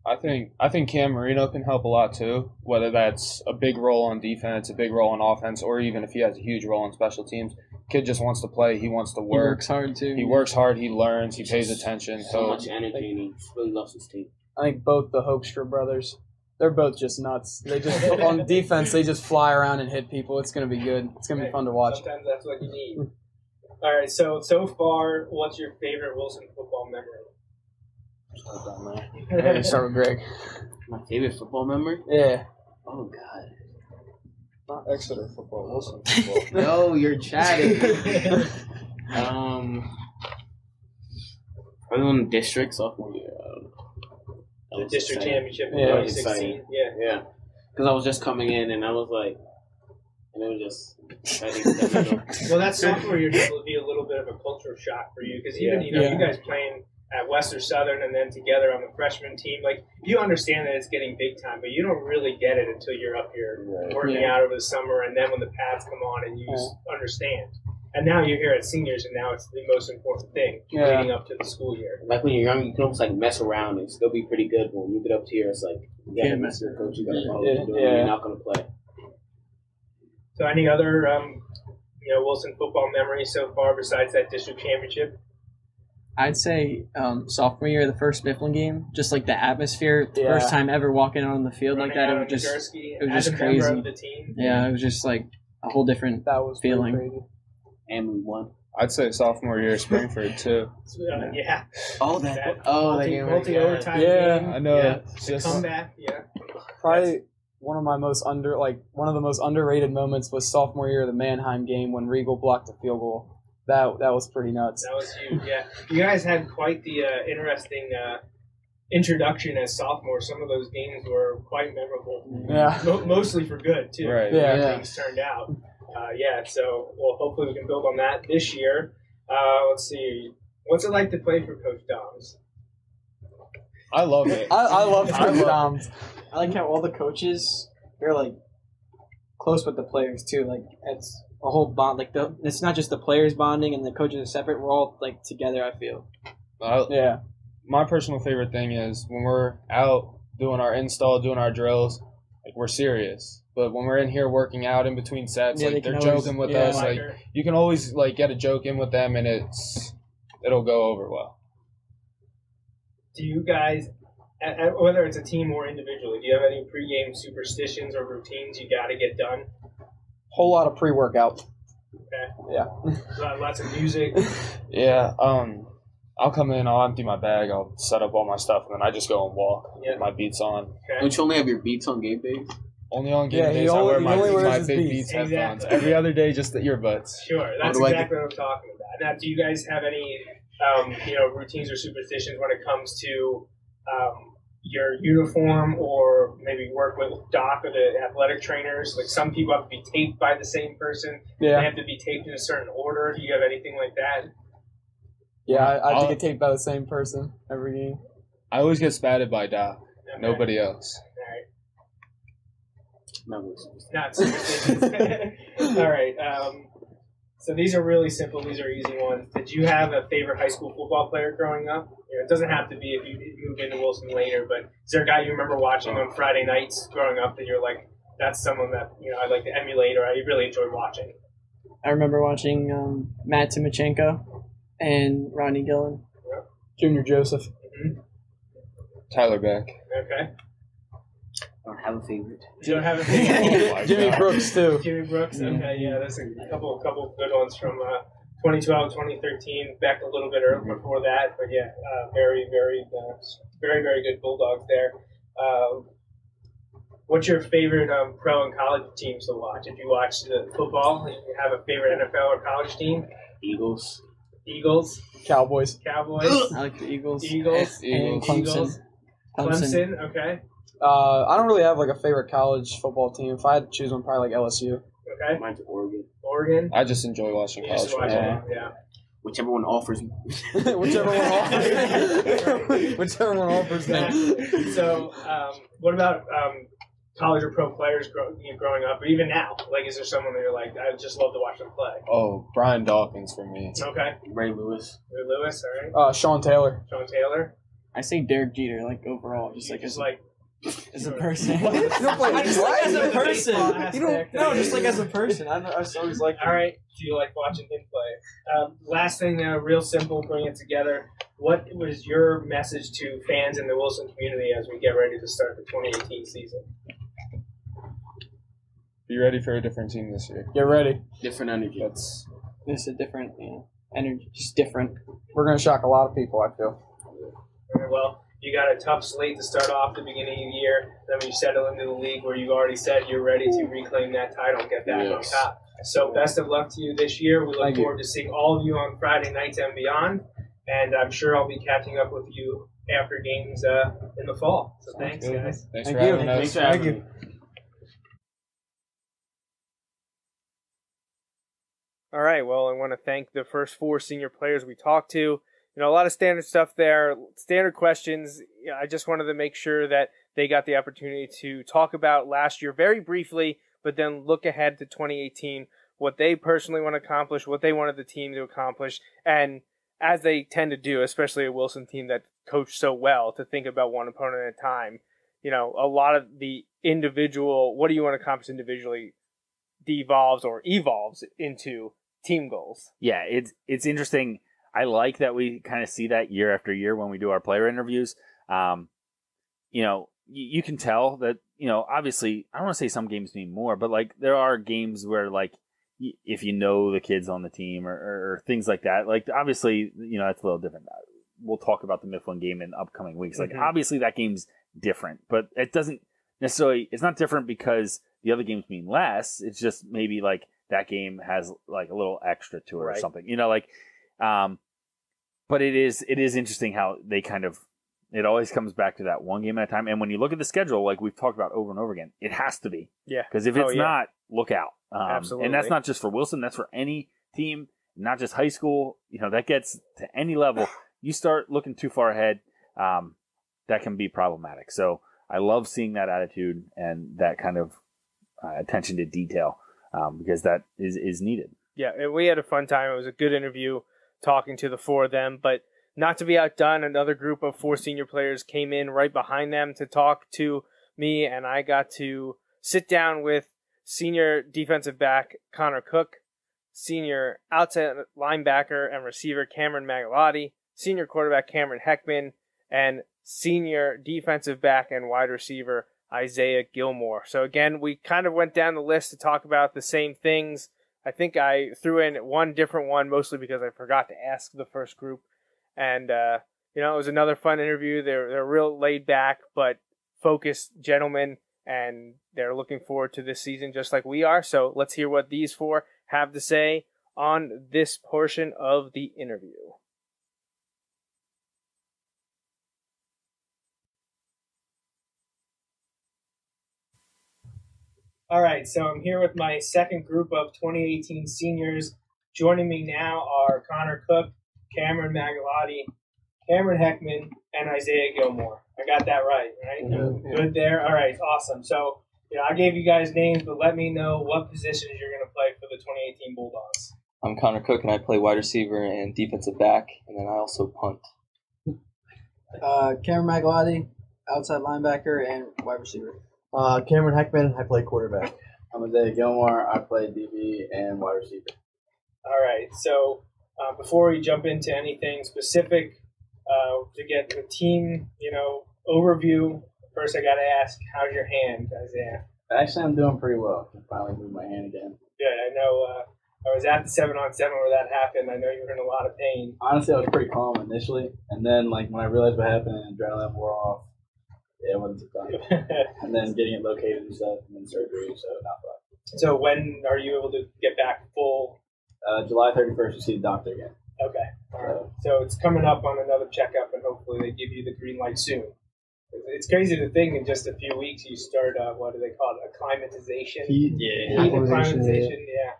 I think Cam Marino can help a lot too. Whether that's a big role on defense, a big role on offense, or even if he has a huge role on special teams. Kid just wants to play. He wants to work. He works hard too. He works hard. He learns. He pays attention. So much energy, and he really loves his team. I think both the Hoekstra brothers, they're both just nuts. They just on defense, they just fly around and hit people. It's going to be good. It's going to be fun to watch. Sometimes that's what you need. All right. So far, what's your favorite Wilson football memory? Hey, start with Greg. My favorite football memory? Yeah. Oh God. Not Exeter football, Wilson football. No, you're chatting. I won the district sophomore year. The district championship in Yeah, 2016. Yeah. Because I was just coming in, and I was like, and it was just. I think well, that sophomore year will be a little bit of a culture shock for you because even you guys playing at Western Southern and then together on the freshman team, like you understand that it's getting big time, but you don't really get it until you're up here working out over the summer, and then when the pads come on and you understand. And now you're here at seniors, and now it's the most important thing leading up to the school year. Like when you're young, you can almost like mess around and still be pretty good. But when you get up to here, it's like you gotta mess with your coach. You gotta follow what you're doing. You're not gonna play. So, any other Wilson football memories so far besides that district championship? I'd say sophomore year, the first Mifflin game, just like the atmosphere, the first time ever walking out on the field like that, it was just crazy. Of the team. Yeah, it was just like a whole different feeling. Crazy. And we won. I'd say sophomore year Springford too. Yeah. Oh, multi overtime. Yeah, game. I know. Yeah. The comeback. Yeah. Probably one of the most underrated moments was sophomore year, the Mannheim game when Regal blocked the field goal. That was pretty nuts. That was huge. Yeah, you guys had quite the interesting introduction as sophomores. Some of those games were quite memorable. Yeah. Mostly for good too. Right. Yeah. Things turned out. So hopefully we can build on that this year. Let's see. What's it like to play for Coach Doms? I love it. I love Coach Doms. I like how all the coaches, they're like close with the players too. Like a whole bond. Like it's not just the players bonding and the coaches are separate. We're all like together. I feel. Yeah. My personal favorite thing is when we're out doing our install, doing our drills, like we're serious. But when we're in here working out in between sets, like they're joking with us. Like you can always like get a joke in with them, and it'll go over well. Do you guys, whether it's a team or individually, do you have any pregame superstitions or routines you got to get done? Whole lot of pre-workout. Okay. Yeah. Lots of music. Yeah. I'll come in, I'll empty my bag, I'll set up all my stuff, and then I just go and walk with my Beats on. Okay. Don't you only have your Beats on game days? Only on game days, I wear my big Beats headphones. Every other day, just the earbuds. Sure, that's exactly what I'm talking about. Now, do you guys have any, routines or superstitions when it comes to your uniform, or maybe work with Doc or the athletic trainers? Like some people have to be taped by the same person. Yeah. They have to be taped in a certain order. Do you have anything like that? Yeah, I get taped by the same person every game. I always get spatted by Doc. Okay. Nobody else. All right. Not superstitions. All right. So these are really simple. These are easy ones. Did you have a favorite high school football player growing up? It doesn't have to be if you moved into Wilson later, but is there a guy you remember watching on Friday nights growing up that you're like, that's someone that I'd like to emulate or I really enjoy watching? I remember watching Matt Timochenko and Ronnie Gillen. Yep. Junior Joseph. Mm-hmm. Tyler Beck. Okay. I don't have a favorite. You don't have a favorite? Jimmy Brooks, too. Jimmy Brooks? Okay, yeah, there's a couple of good ones from 2012, 2013, back a little bit earlier before that. But yeah, very, very good Bulldogs there. What's your favorite pro and college teams to watch? If you watch the football, you have a favorite NFL or college team? Eagles. Cowboys. I like the Eagles. And Clemson. Clemson, okay. I don't really have like a favorite college football team. If I had to choose one, probably like LSU. Okay. Mine's Oregon. Oregon? I just enjoy watching college football. Yeah. Whichever one offers me. Whichever one offers me. So, what about college or pro players growing up, or even now? Like, is there someone that you're like, I just love to watch them play? Oh, Brian Dawkins for me. Okay. Ray Lewis, all right. Sean Taylor. Sean Taylor. I say Derek Jeter, like overall, just like as a person. You don't play like as a person. You don't just like as a person. I always like. All right. Do you like watching him play? Last thing, real simple, bring it together. What was your message to fans in the Wilson community as we get ready to start the 2018 season? Be ready for a different team this year. Get ready. different energy. It's a different energy, just different. We're going to shock a lot of people, I feel. Very well. You got a tough slate to start off the beginning of the year. Then when you settle into the league where you already said you're ready to reclaim that title and get back on top. So best of luck to you this year. We look forward to seeing all of you on Friday nights and beyond. And I'm sure I'll be catching up with you after games in the fall. So thanks, guys. Thanks for having us. Thank you. All right, well, I want to thank the first four senior players we talked to. A lot of standard stuff there, standard questions. I just wanted to make sure that they got the opportunity to talk about last year very briefly, but then look ahead to 2018, what they personally want to accomplish, what they wanted the team to accomplish, and as they tend to do, especially a Wilson team that coached so well, to think about one opponent at a time. A lot of the individual, what do you want to accomplish individually, devolves or evolves into team goals. Yeah, it's interesting. I like that we kind of see that year after year when we do our player interviews. You can tell that, obviously, I don't want to say some games mean more, but like there are games where like if you know the kids on the team or things like that, like obviously, that's a little different. We'll talk about the Mifflin game in upcoming weeks. Like obviously that game's different, but it doesn't necessarily, it's not different because the other games mean less. It's just maybe like that game has like a little extra to it or something, but it is interesting how they kind of, it always comes back to that one game at a time. And when you look at the schedule, like we've talked about over and over again, it has to be. Yeah. Because if it's not, look out. Absolutely. And that's not just for Wilson. That's for any team, not just high school. That gets to any level. You start looking too far ahead, that can be problematic. So I love seeing that attitude and that kind of attention to detail because that is needed. Yeah, and we had a fun time. It was a good interview talking to the four of them, but not to be outdone, another group of four senior players came in right behind them to talk to me, and I got to sit down with senior defensive back Connor Cooke, senior outside linebacker and receiver Cameron Magalotti, senior quarterback Cameron Heckman, and senior defensive back and wide receiver Isaiah Gilmore. So again, we kind of went down the list to talk about the same things. I think I threw in one different one, mostly because I forgot to ask the first group. And, it was another fun interview. They're real laid back, but focused gentlemen, and they're looking forward to this season just like we are. So let's hear what these four have to say on this portion of the interview. All right, so I'm here with my second group of 2018 seniors. Joining me now are Connor Cooke, Cameron Magalotti, Cameron Heckman, and Isaiah Gilmore. I got that right? Yeah. Good there? All right, awesome. So, I gave you guys names, but let me know what positions you're going to play for the 2018 Bulldogs. I'm Connor Cooke, and I play wide receiver and defensive back, and then I also punt. Cameron Magalotti, outside linebacker and wide receiver. Cameron Heckman, I play quarterback. I'm Isaiah Gilmore, I play DB and wide receiver. All right, so before we jump into anything specific, to get the team, overview, first I got to ask, how's your hand, Isaiah? Actually, I'm doing pretty well. I can finally move my hand again. Good. I know I was at the 7-on-7 where that happened. I know you were in a lot of pain. Honestly, I was pretty calm initially, and then when I realized what happened and adrenaline wore off, it wasn't too fun. And then getting it located and stuff, and then surgery, so not fun. So when are you able to get back full? July 31st, to see the doctor again. Okay. All right. So it's coming up on another checkup, and hopefully they give you the green light soon. It's crazy to think in just a few weeks you start, what do they call it, acclimatization? Heat Acclimatization, yeah.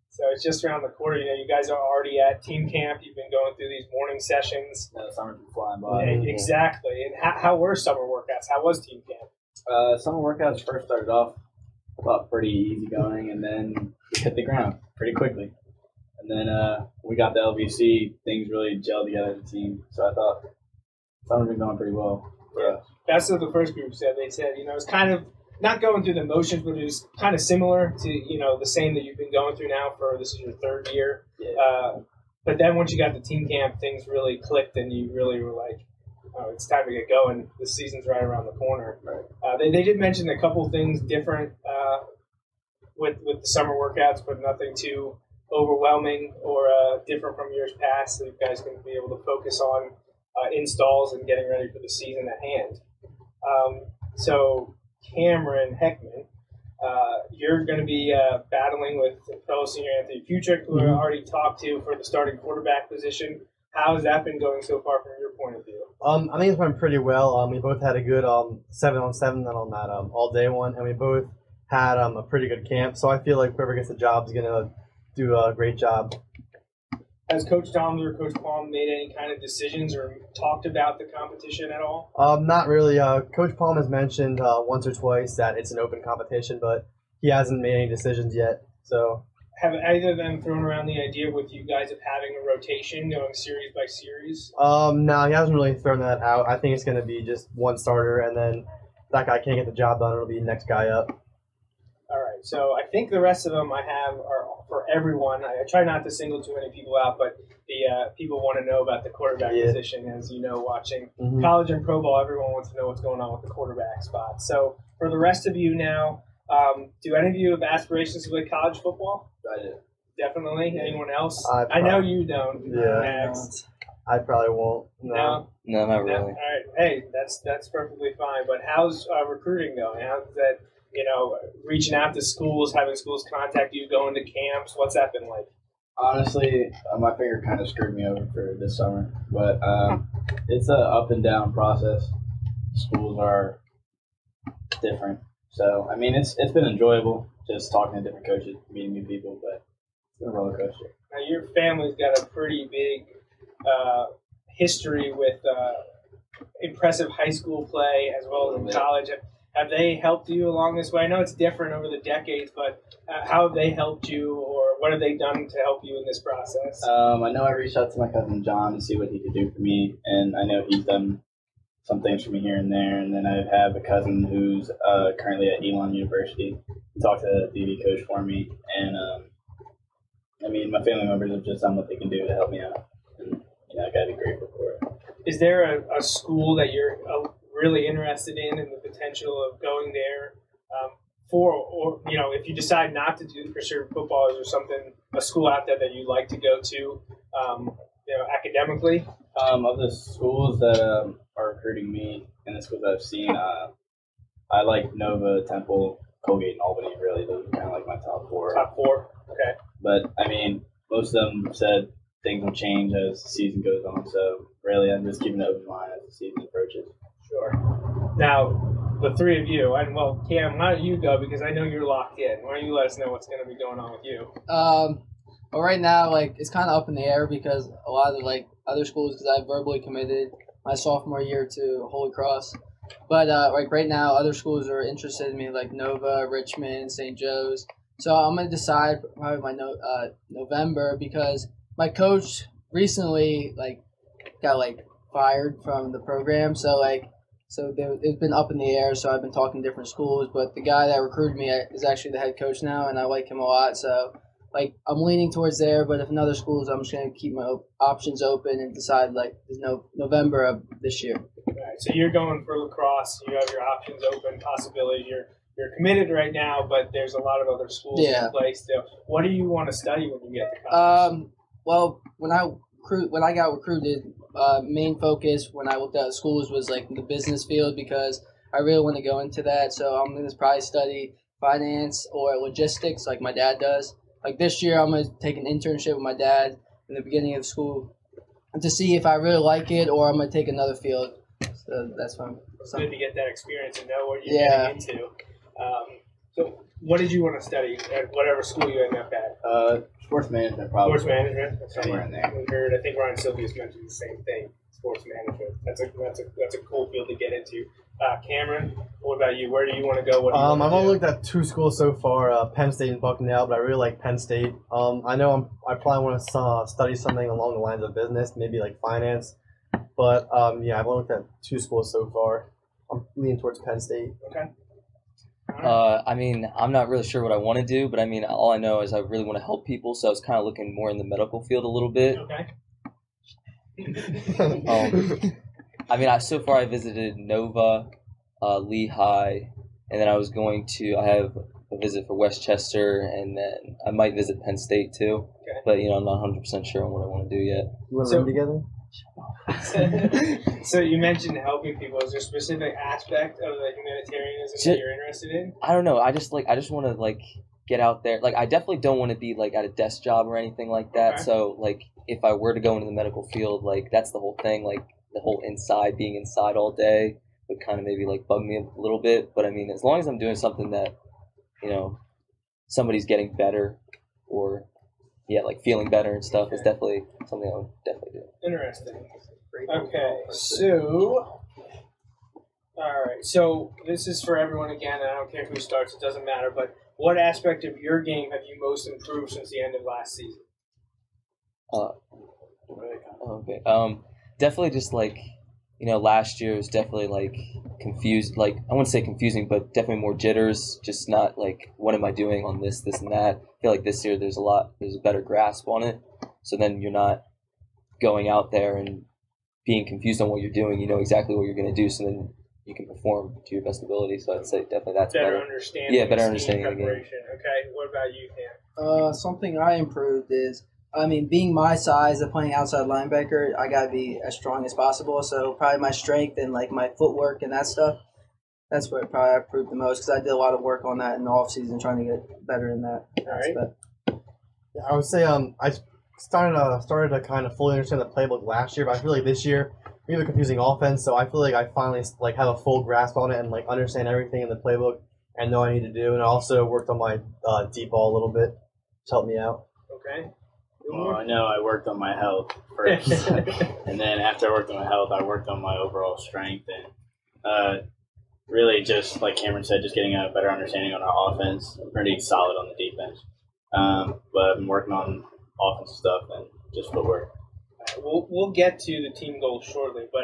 So it's just around the corner. You guys are already at team camp. You've been going through these morning sessions. Summer's been flying by. Exactly. And how were summer workouts? How was team camp? Summer workouts first started off pretty easy going, and then we hit the ground pretty quickly. And then we got the LVC, things really gelled together as a team. So I thought summer's been going pretty well for us. That's what the first group said. They said, it's kind of not going through the motions, but it was kind of similar to, the same that you've been going through now this is your third year. Yeah. But then once you got to team camp, things really clicked and you really were like, oh, it's time to get going. The season's right around the corner. Right. They did mention a couple things different with the summer workouts, but nothing too overwhelming or different from years past, so you guys can be able to focus on installs and getting ready for the season at hand. So Cameron Heckman, you're going to be battling with fellow senior Anthony Futrick, who I already talked to for the starting quarterback position. How has that been going so far from your point of view? I think it's went pretty well. We both had a good 7-on-7 on that all-day one, and we both had a pretty good camp. So I feel like whoever gets the job is going to do a great job. Has Coach Toms or Coach Palm made any kind of decisions or talked about the competition at all? Not really. Coach Palm has mentioned once or twice that it's an open competition, but he hasn't made any decisions yet. So, have either of them thrown around the idea with you guys of having a rotation going series by series? No, he hasn't really thrown that out. I think it's going to be just one starter, and then if that guy can't get the job done, it'll be the next guy up. All right, so I think the rest of them I have are for everyone. I try not to single too many people out, but the people want to know about the quarterback position, as you know, watching college and pro ball, everyone wants to know what's going on with the quarterback spot. So for the rest of you now, do any of you have aspirations to play college football? I do. Definitely. Anyone else? I know you don't. Yeah. Next. I probably won't. No, not really. All right. Hey, that's perfectly fine. But how's recruiting going? How's that? Reaching out to schools, having schools contact you, going to camps. What's that been like? Honestly, my finger kind of screwed me over for this summer, but it's a up and down process. Schools are different, so I mean it's been enjoyable just talking to different coaches, meeting new people, but it's been a roller coaster. Now your family's got a pretty big history with impressive high school play as well as in college. have they helped you along this way? I know it's different over the decades, but how have they helped you, or what have they done to help you in this process? I know I reached out to my cousin John to see what he could do for me, and I know he's done some things for me here and there. And then I have a cousin who's currently at Elon University. He talked to the DB coach for me, and I mean, my family members have just done what they can do to help me out, and I gotta be grateful for it. Is there a school that you're really interested in and the potential of going there or if you decide not to pursue football, is there something, a school out there that you'd like to go to, academically? Of the schools that are recruiting me and the schools that I've seen, I like Nova, Temple, Colgate, and Albany. Really, those are kind of like my top four. Top four, okay. But I mean, most of them said things will change as the season goes on. So really, I'm just keeping an open mind as the season approaches. Sure. Now, the three of you, and Cam, why don't you go, because I know you're locked in. Why don't you let us know what's going to be going on with you? Well, right now, it's kind of up in the air because a lot of the other schools, because I verbally committed my sophomore year to Holy Cross. But right now, other schools are interested in me, like Nova, Richmond, St. Joe's. So I'm gonna decide probably by November, because my coach recently got fired from the program. So it's been up in the air. So I've been talking to different schools, but the guy that recruited me is actually the head coach now, and I like him a lot. So I'm leaning towards there. But if another schools, I'm just gonna keep my options open and decide November of this year. All right, so you're going for lacrosse. You have your options open, possibility. You're committed right now, but there's a lot of other schools in place still. What do you want to study when you get to college? Well, when I got recruited, main focus when I looked at schools was the business field, because I really want to go into that. So I'm going to probably study finance or logistics like my dad does. This year, I'm going to take an internship with my dad in the beginning of school to see if I really like it, or I'm going to take another field. So that's fun. It's good to get that experience and know what you're getting into. So what did you want to study at whatever school you ended up at? Sports management, probably. Sports management? That's somewhere in there. I think Ryan Silvious mentioned the same thing, sports management. That's a cool field to get into. Cameron, what about you? Where do you want to go? I've only looked at two schools so far, Penn State and Bucknell, but I really like Penn State. I know I probably want to study something along the lines of business, maybe finance. But, I've only looked at two schools so far. I'm leaning towards Penn State. Okay. I'm not really sure what I want to do, but all I know is I really want to help people, so I was kind of looking more in the medical field a little bit. Okay. So far I visited Nova, Lehigh, and then I have a visit for Westchester, and then I might visit Penn State too. Okay. But, I'm not 100% sure on what I want to do yet. You want to room together? So you mentioned helping people. Is there a specific aspect of the humanitarianism that you're interested in? I don't know. I just want to get out there. I definitely don't want to be at a desk job or anything like that. Okay. So if I were to go into the medical field, that's the whole thing. The whole being inside all day would kind of maybe bug me a little bit. But as long as I'm doing something that somebody's getting better or feeling better and stuff, is definitely something I would definitely do. Interesting. Okay, so, all right. So this is for everyone again. I don't care who starts; it doesn't matter. But what aspect of your game have you most improved since the end of last season? Okay. Definitely just last year was definitely confused. I wouldn't say confusing, but definitely more jitters. Just not what am I doing on this, and that. I feel this year there's a better grasp on it. So then you're not going out there and being confused on what you're doing. You know exactly what you're going to do, so then you can perform to your best ability. So I'd say definitely that's better. Understanding. Yeah, better understanding of the game. Okay, what about you, Cam? Something I improved is, being my size and playing outside linebacker, I got to be as strong as possible. So probably my strength and my footwork and that stuff, that's what probably I improved the most, because I did a lot of work on that in the offseason trying to get better in that aspect. Yeah, I would say I started to kind of fully understand the playbook last year, but I feel this year we have a confusing offense, so I feel I finally have a full grasp on it and understand everything in the playbook and know what I need to do. And I also worked on my deep ball a little bit to help me out. Okay. Well, I know I worked on my health first, and then after I worked on my health, I worked on my overall strength. And really just like Cameron said, just getting a better understanding on our offense. We're pretty solid on the defense, but I've been working on offensive stuff and just footwork. We'll get to the team goals shortly, but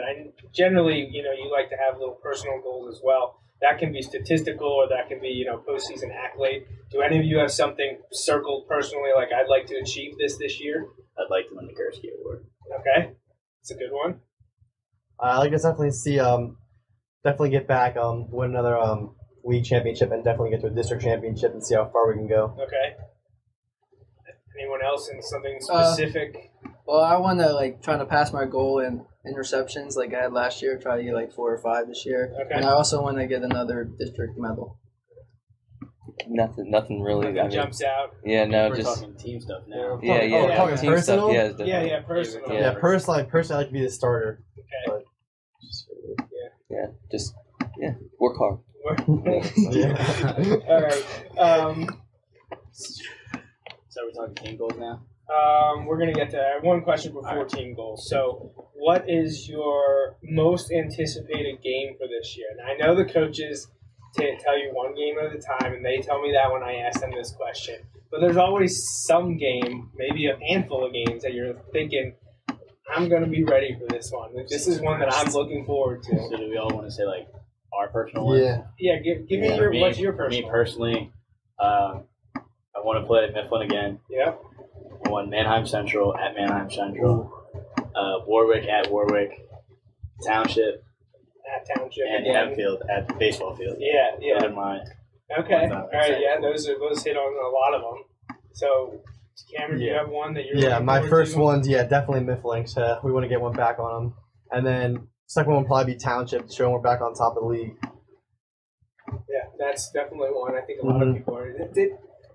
generally, you like to have little personal goals as well. That can be statistical, or that can be, postseason accolade. Do any of you have something circled personally, like I'd like to achieve this year? I'd like to win the Gursky Award. Okay, it's a good one. I like to definitely see, definitely get back, win another league championship, and definitely get to a district championship and see how far we can go. Okay. Anyone else in something specific? Well, I want to trying to pass my goal in interceptions like I had last year. Try to get 4 or 5 this year, Okay. and I also want to get another district medal. Nothing really. Nothing jumps out. Yeah, no, We're just talking team stuff now. yeah. talking Team personal? stuff, yeah, Personal. Yeah, personally, I like to be the starter. Okay. But work hard. All right. So we're talking team goals now? We're going to get to one question before team goals. So, what is your most anticipated game for this year? And I know the coaches tell you one game at a time, and they tell me that when I ask them this question. But there's always some game, maybe a handful of games, that you're thinking, I'm going to be ready for this one. This is one that I'm looking forward to. So do we all want to say, our personal ones? Yeah. Give me what's your personal? For me personally, I want to play Mifflin again. Yeah. I want Manheim Central at Manheim Central. Warwick at Warwick. Township. At Township. And again. Hatfield at the baseball field. Yeah. Those are mine. Okay. All right. Yeah, those hit on a lot of them. So, Cameron, do you have one that you're looking my forward first to? one's, definitely Mifflin. So we want to get one back on them. And then second one will probably be Township, to show them we're back on top of the league. Yeah, that's definitely one. I think a lot of people are.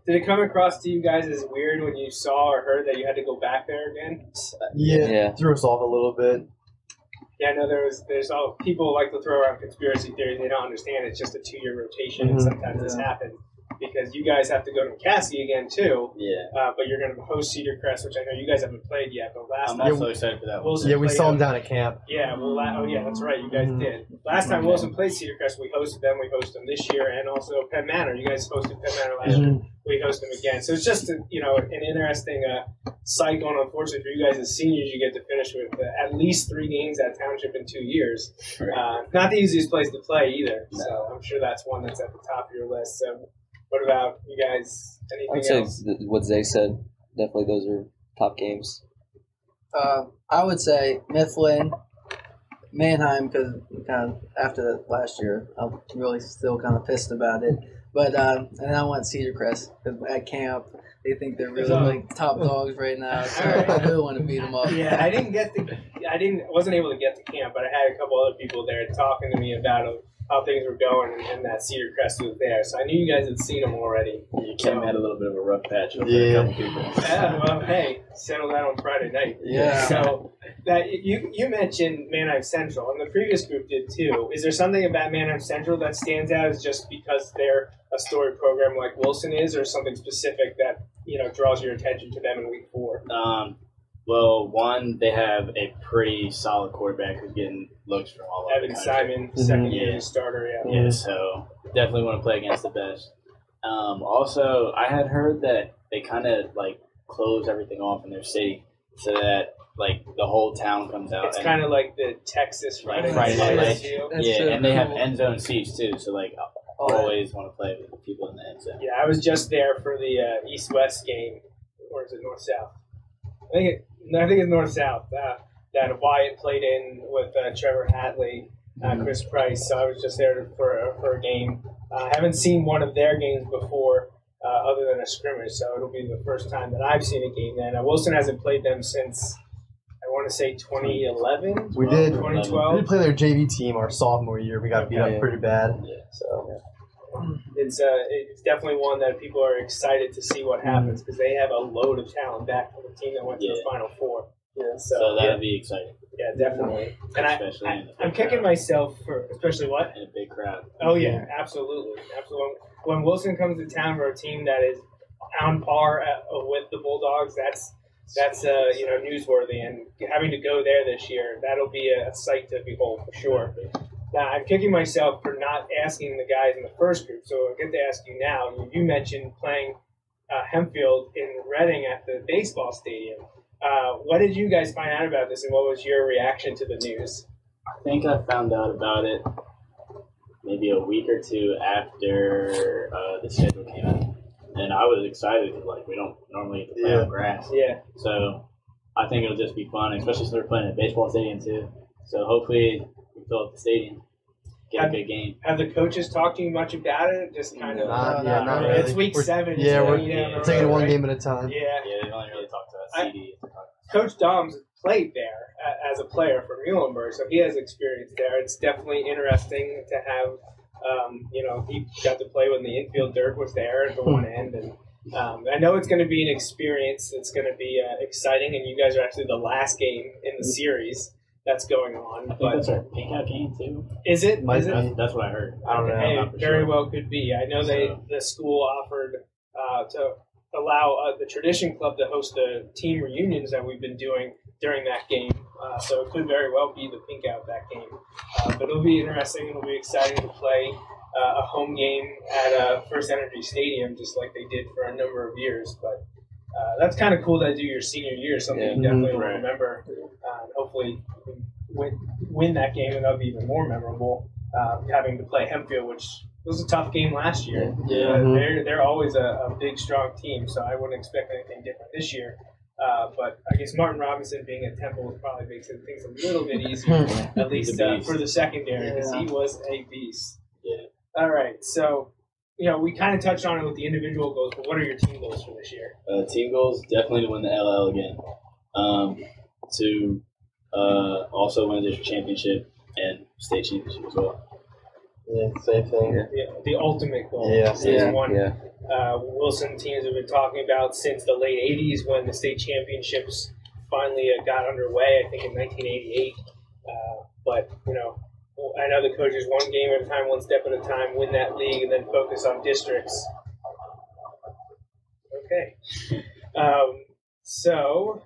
Did it come across to you guys as weird when you saw or heard that you had to go back there again? Yeah. Threw us off a little bit. Yeah, I know there's all people like to throw around conspiracy theories. They don't understand it's just a 2-year rotation, and sometimes this happens because you guys have to go to McCaskey again too. Yeah. But you're going to host Cedar Crest, which I know you guys haven't played yet. But I'm also excited for that one. Wilson We played saw them down at camp. Yeah, that's right. You guys did. Last time Wilson played Cedar Crest, we hosted them. We hosted them this year, and also Penn Manor. You guys hosted Penn Manor last year. We host them again. So it's just an interesting cycle. And unfortunately for you guys as seniors, you get to finish with at least 3 games at Township in 2 years. Not the easiest place to play either. No. So I'm sure that's one that's at the top of your list. So what about you guys? Anything else? I'd say what Zay said. Definitely those are top games. I would say Mifflin, Manheim, because kind of after last year, I'm really still kind of pissed about it. But and I want Cedar Crest because at camp they think they're really top dogs right now. So I really want to beat them up. Yeah, wasn't able to get to camp, but I had a couple other people there talking to me about how things were going, and that Cedar Crest was there. So I knew you guys had seen them already. Kim had a little bit of a rough patch with a couple people. Yeah, well, hey, settle that on Friday night. Yeah. So that you mentioned Manheim Central, and the previous group did too. Is there something about Manheim Central that stands out as just because they're a story program like Wilson is, or something specific that draws your attention to them in week 4? Well, one, they have a pretty solid quarterback who's getting looks from all over the country. Simon, second year starter, Yeah, so definitely want to play against the best. Also, I had heard that they kind of close everything off in their city so that the whole town comes out. It's kind of like the Texas Friday night. Yeah, and they have end zone seats too, so always want to play with the people in the end zone. Yeah, I was just there for the East-West game, or is it North-South? I think it's North-South. That Wyatt played in with Trevor Hatley, Chris Price. So I was just there for a game. I haven't seen one of their games before, other than a scrimmage. So it'll be the first time that I've seen a game. And Wilson hasn't played them since I want to say 2011. We did. 2012. We did play their JV team our sophomore year. We got beat up pretty bad. Yeah. So. It's definitely one that people are excited to see what happens because they have a load of talent back from the team that went to the Final Four. Yeah, so that'd be exciting. Yeah, definitely. And I'm kicking myself for especially what? In a big crowd. Oh yeah, absolutely. When Wilson comes to town for a team that is on par with the Bulldogs, that's newsworthy. And having to go there this year, that'll be a sight to behold for sure. Now, I'm kicking myself for not asking the guys in the first group, so I'll get to ask you now. You mentioned playing Hempfield in Reading at the baseball stadium. What did you guys find out about this, and what was your reaction to the news? I think I found out about it maybe a week or two after the schedule came out. And I was excited because, like, we don't normally get to play on grass. Yeah. So I think it'll just be fun, especially since we're playing at a baseball stadium, too. So hopefully we fill up the stadium, get a good game. Have the coaches talked to you much about it? Just kind of. Not really. It's week 7. Yeah, we're taking it one right? game at a time. Yeah. Yeah, they only really talk to us. CD. Coach Doms played there as a player for Muhlenberg, so he has experience there. It's definitely interesting to have, he got to play when the infield dirt was there at the one end. And I know it's going to be an experience. It's going to be exciting, and you guys are actually the last game in the series that's going on. I think that's our pink out game, too. Is it? That's what I heard. I don't know. Hey, very well could be. I know the school offered to allow the Tradition Club to host the team reunions that we've been doing during that game. So it could very well be the pink out that game. But it'll be interesting. It'll be exciting to play a home game at First Energy Stadium, just like they did for a number of years. But that's kind of cool to do your senior year, something you definitely will remember. Hopefully you can win that game, and that'll be even more memorable, having to play Hempfield, which was a tough game last year. Yeah. They're always a big, strong team, so I wouldn't expect anything different this year. But I guess Martin Robinson being at Temple probably makes things a little bit easier, at least for the secondary, because he was a beast. Yeah. All right, so we kind of touched on it with the individual goals, but what are your team goals for this year? Team goals, definitely to win the LL again. To also win the district championship and state championship as well. Yeah, same thing. The ultimate goal. One Wilson teams have been talking about since the late 80s when the state championships finally got underway, I think in 1988. But, I know the coaches one game at a time, one step at a time, win that league, and then focus on districts. Okay. So,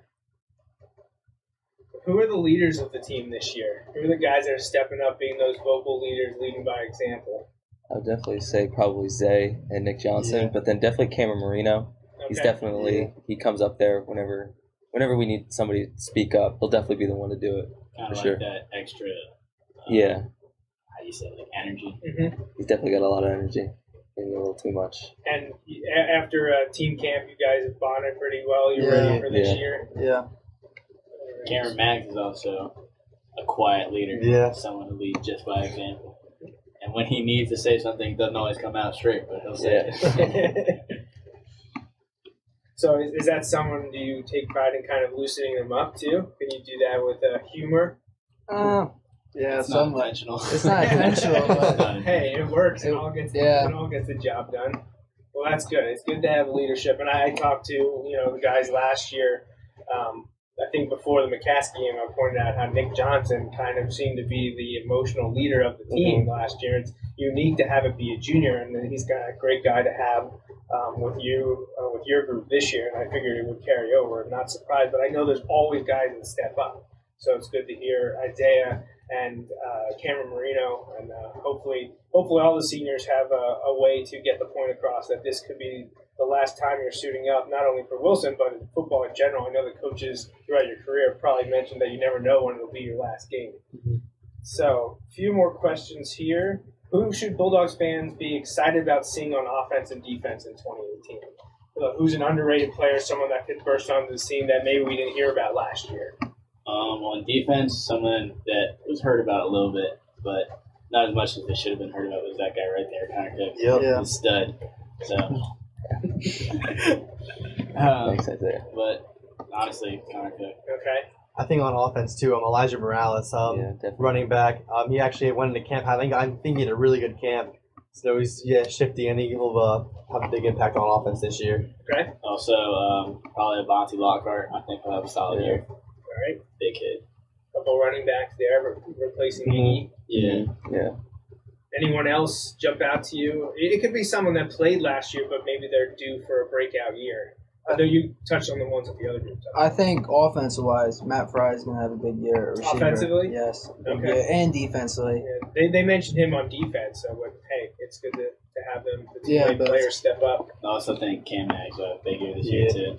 who are the leaders of the team this year? Who are the guys that are stepping up, being those vocal leaders, leading by example? I would definitely say probably Zay and Nick Johnson, but then definitely Cameron Marino. Okay. He's definitely he comes up there whenever we need somebody to speak up. He'll definitely be the one to do it. Kind of for like sure. that extra. How do you say, like, energy? Mm-hmm. He's definitely got a lot of energy. Maybe a little too much. And after team camp, you guys have bonded pretty well. You're ready for this year. Yeah. Cameron Maggs is also a quiet leader. Yeah. Someone who leads just by example. And when he needs to say something, it doesn't always come out straight, but he'll say it. So is that someone, do you take pride in kind of loosening them up too? Can you do that with humor? Yeah, it's not intentional. It's not intentional, but hey, it works. It all gets the job done. Well, that's good. It's good to have leadership. And I talked to the guys last year. I think before the McCaskey game, I pointed out how Nick Johnson kind of seemed to be the emotional leader of the team last year. It's unique to have it be a junior, and he's got a great guy to have with your group this year. And I figured it would carry over. I'm not surprised, but I know there's always guys that step up. So it's good to hear Isaiah and Cameron Marino, and hopefully all the seniors have a way to get the point across that this could be the last time you're suiting up, not only for Wilson, but in football in general. I know the coaches throughout your career have probably mentioned that you never know when it'll be your last game. Mm-hmm. So, a few more questions here. Who should Bulldogs fans be excited about seeing on offense and defense in 2018? Who's an underrated player, someone that could burst onto the scene that maybe we didn't hear about last year? On defense, someone that was heard about a little bit, but not as much as they should have been heard about was that guy right there, Connor Cooke. Yep. The stud. So. Thanks, Isaiah. But honestly, Connor Cooke. Okay. I think on offense too, Elijah Morales, running back. He actually went into camp. I think he had a really good camp. So he's shifty, and he will have a big impact on offense this year. Okay. Also, probably Avante Lockhart. I think he'll have a solid year. All right. Big kid. Couple running backs there, replacing me. Yeah. Anyone else jump out to you? It could be someone that played last year, but maybe they're due for a breakout year. I know you touched on the ones at the other group. I think offensive-wise, Matt Fry is going to have a big year. Receiver. Offensively? Yes. Okay. Yeah, and defensively. Yeah. They mentioned him on defense, so hey, it's good to have them, the Yeah, two players step up. I also think Cam Mag's a big year this year too.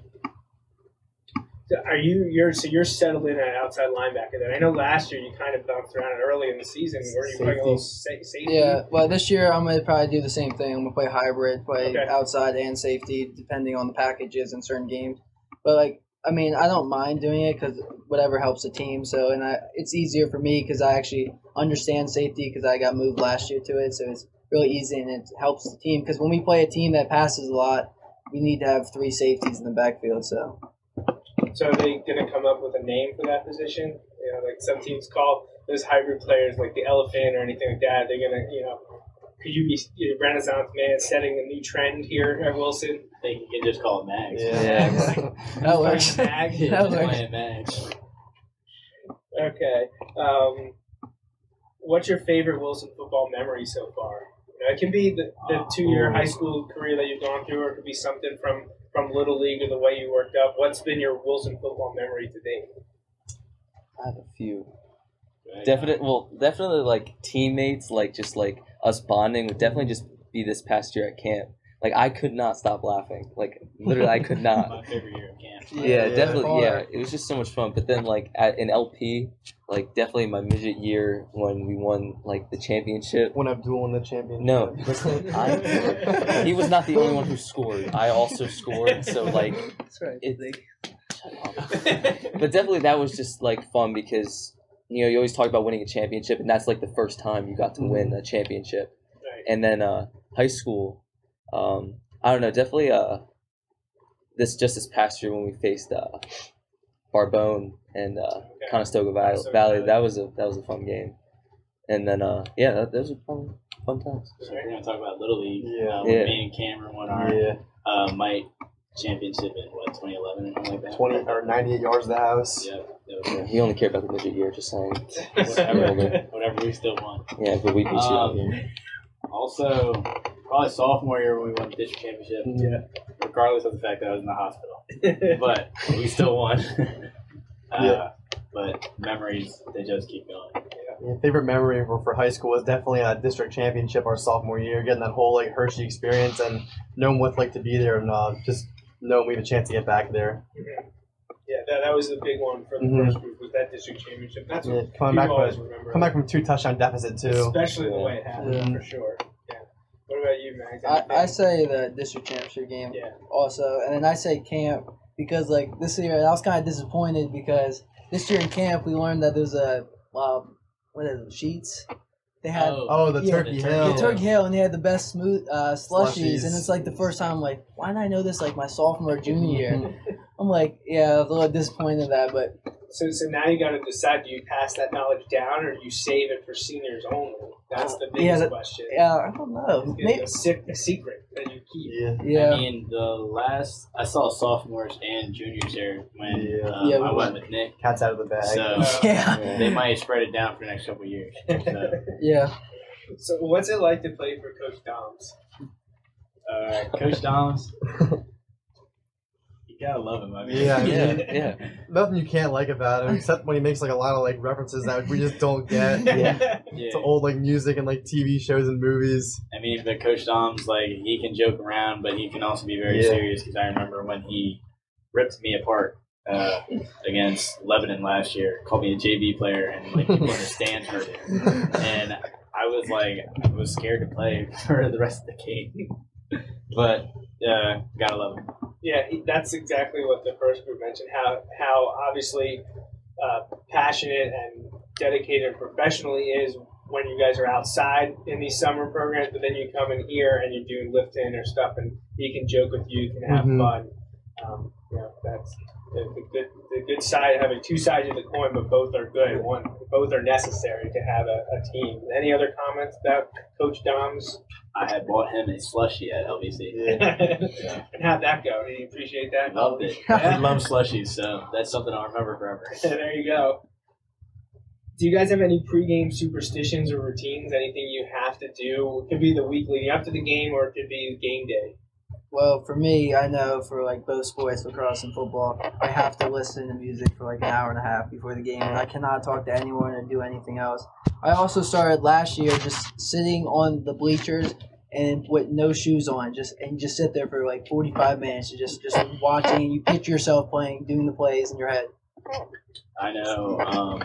So you're settled in at outside linebacker then. I know last year you kind of bounced around early in the season. Were you playing a little safety? Yeah, well, this year I'm going to probably do the same thing. I'm going to play hybrid, play outside and safety, depending on the packages in certain games. But, I don't mind doing it because whatever helps the team. So, it's easier for me because I actually understand safety because I got moved last year to it. So it's really easy and it helps the team because when we play a team that passes a lot, we need to have 3 safeties in the backfield. So are they going to come up with a name for that position? Like some teams call those hybrid players like the elephant or anything like that. They're going to, could you be a Renaissance man setting a new trend here at Wilson? I think you can just call it Mags. Yeah. That works. Mags? That works. Mags. Okay. What's your favorite Wilson football memory so far? It can be the 2-year high school career that you've gone through, or it could be something from Little League or the way you worked up. What's been your Wilson football memory to date? I have a few. Definitely like teammates, just us bonding would definitely just be this past year at camp. I could not stop laughing. Literally, I could not. My favorite year of camp. Yeah, definitely. Yeah, it was just so much fun. But then, in LP, definitely my midget year when we won the championship. When Abdul won the championship. No, he was not the only one who scored. I also scored. So That's right. Shut up. But definitely that was just fun because you always talk about winning a championship, and that's the first time you got to win a championship. Right. And then high school. I don't know, definitely this past year when we faced Barbone and Conestoga Valley, that was a fun game. And then those were fun times. So we're gonna talk about Little League. Yeah. Me and Cameron won our Mite championship in 2011 or something like that. 20 or 98 yards of the house. Yeah. He only cared about the midget year, just saying. Whatever, we still won. Yeah, but we beat you out here. Also, probably sophomore year when we won the district championship. Yeah. Regardless of the fact that I was in the hospital, but we still won. But memories, they just keep going. Yeah, favorite memory for high school was definitely a district championship our sophomore year, getting that whole Hershey experience and knowing what it's to be there and just knowing we have a chance to get back there. Mm-hmm. Yeah, that was the big one for the first group was that district championship. That's what coming back always remember. Come back from 2 touchdown deficit too. Especially the way it happened, for sure. Yeah. What about you, Max? I say the district championship game also, and then I say camp because this year I was kind of disappointed because this year in camp we learned that there's a what is it, Sheets. They had the Turkey Hill. The Turkey Hill, and they had the best smooth slushies, and it's the first time I'm why didn't I know this my sophomore or junior year? I'm I was a little disappointed in that, but so now you got to decide: do you pass that knowledge down, or do you save it for seniors only? That's the biggest question. Yeah, I don't know. Maybe a secret that you keep. Yeah. I mean, I saw sophomores and juniors there when I went with Nick. Cat's out of the bag. So they might spread it down for the next couple of years. So. Yeah. So what's it like to play for Coach Doms? Coach Doms. You gotta love him. I mean, yeah. Nothing you can't like about him, except when he makes a lot of references that we just don't get. To old music and TV shows and movies. I mean, but Coach Dom's he can joke around, but he can also be very serious. Because I remember when he ripped me apart against Lebanon last year, called me a JV player, and people in the stands heard it, and I was scared to play for the rest of the game. But gotta love him. Yeah, that's exactly what the first group mentioned. How obviously passionate and dedicated and professional he is when you guys are outside in these summer programs, but then you come in here and you're doing lifting or stuff, and he can joke with you, can have fun. That's the good side, having 2 sides of the coin, but both are good. Both are necessary to have a team. Any other comments about Coach Doms? I had bought him a slushie at LBC. And how'd that go? Did he appreciate that? Loved it. He loves slushies, so that's something I'll remember forever. There you go. Do you guys have any pregame superstitions or routines? Anything you have to do? It could be the week leading up to the game, or it could be game day. Well, for me, I know for like both sports, lacrosse and football, I have to listen to music for like an hour and a half before the game, and I cannot talk to anyone or do anything else. I also started last year just sitting on the bleachers and with no shoes on, just sit there for like 45 minutes, just watching. And you picture yourself doing the plays in your head. I know.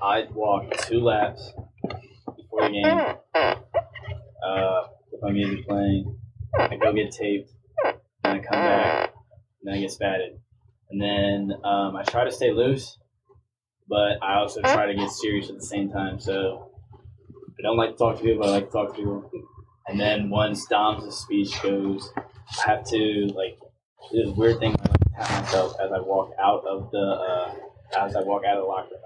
I'd walk 2 laps before the game with my music playing. I go get taped, and I come back, and then I get spatted. And then I try to stay loose, but I also try to get serious at the same time. So I don't like to talk to people, but I like to talk to people. And then once Dom's speech goes, I have to, like, there's a weird thing I like to tap myself as I walk out of the locker room.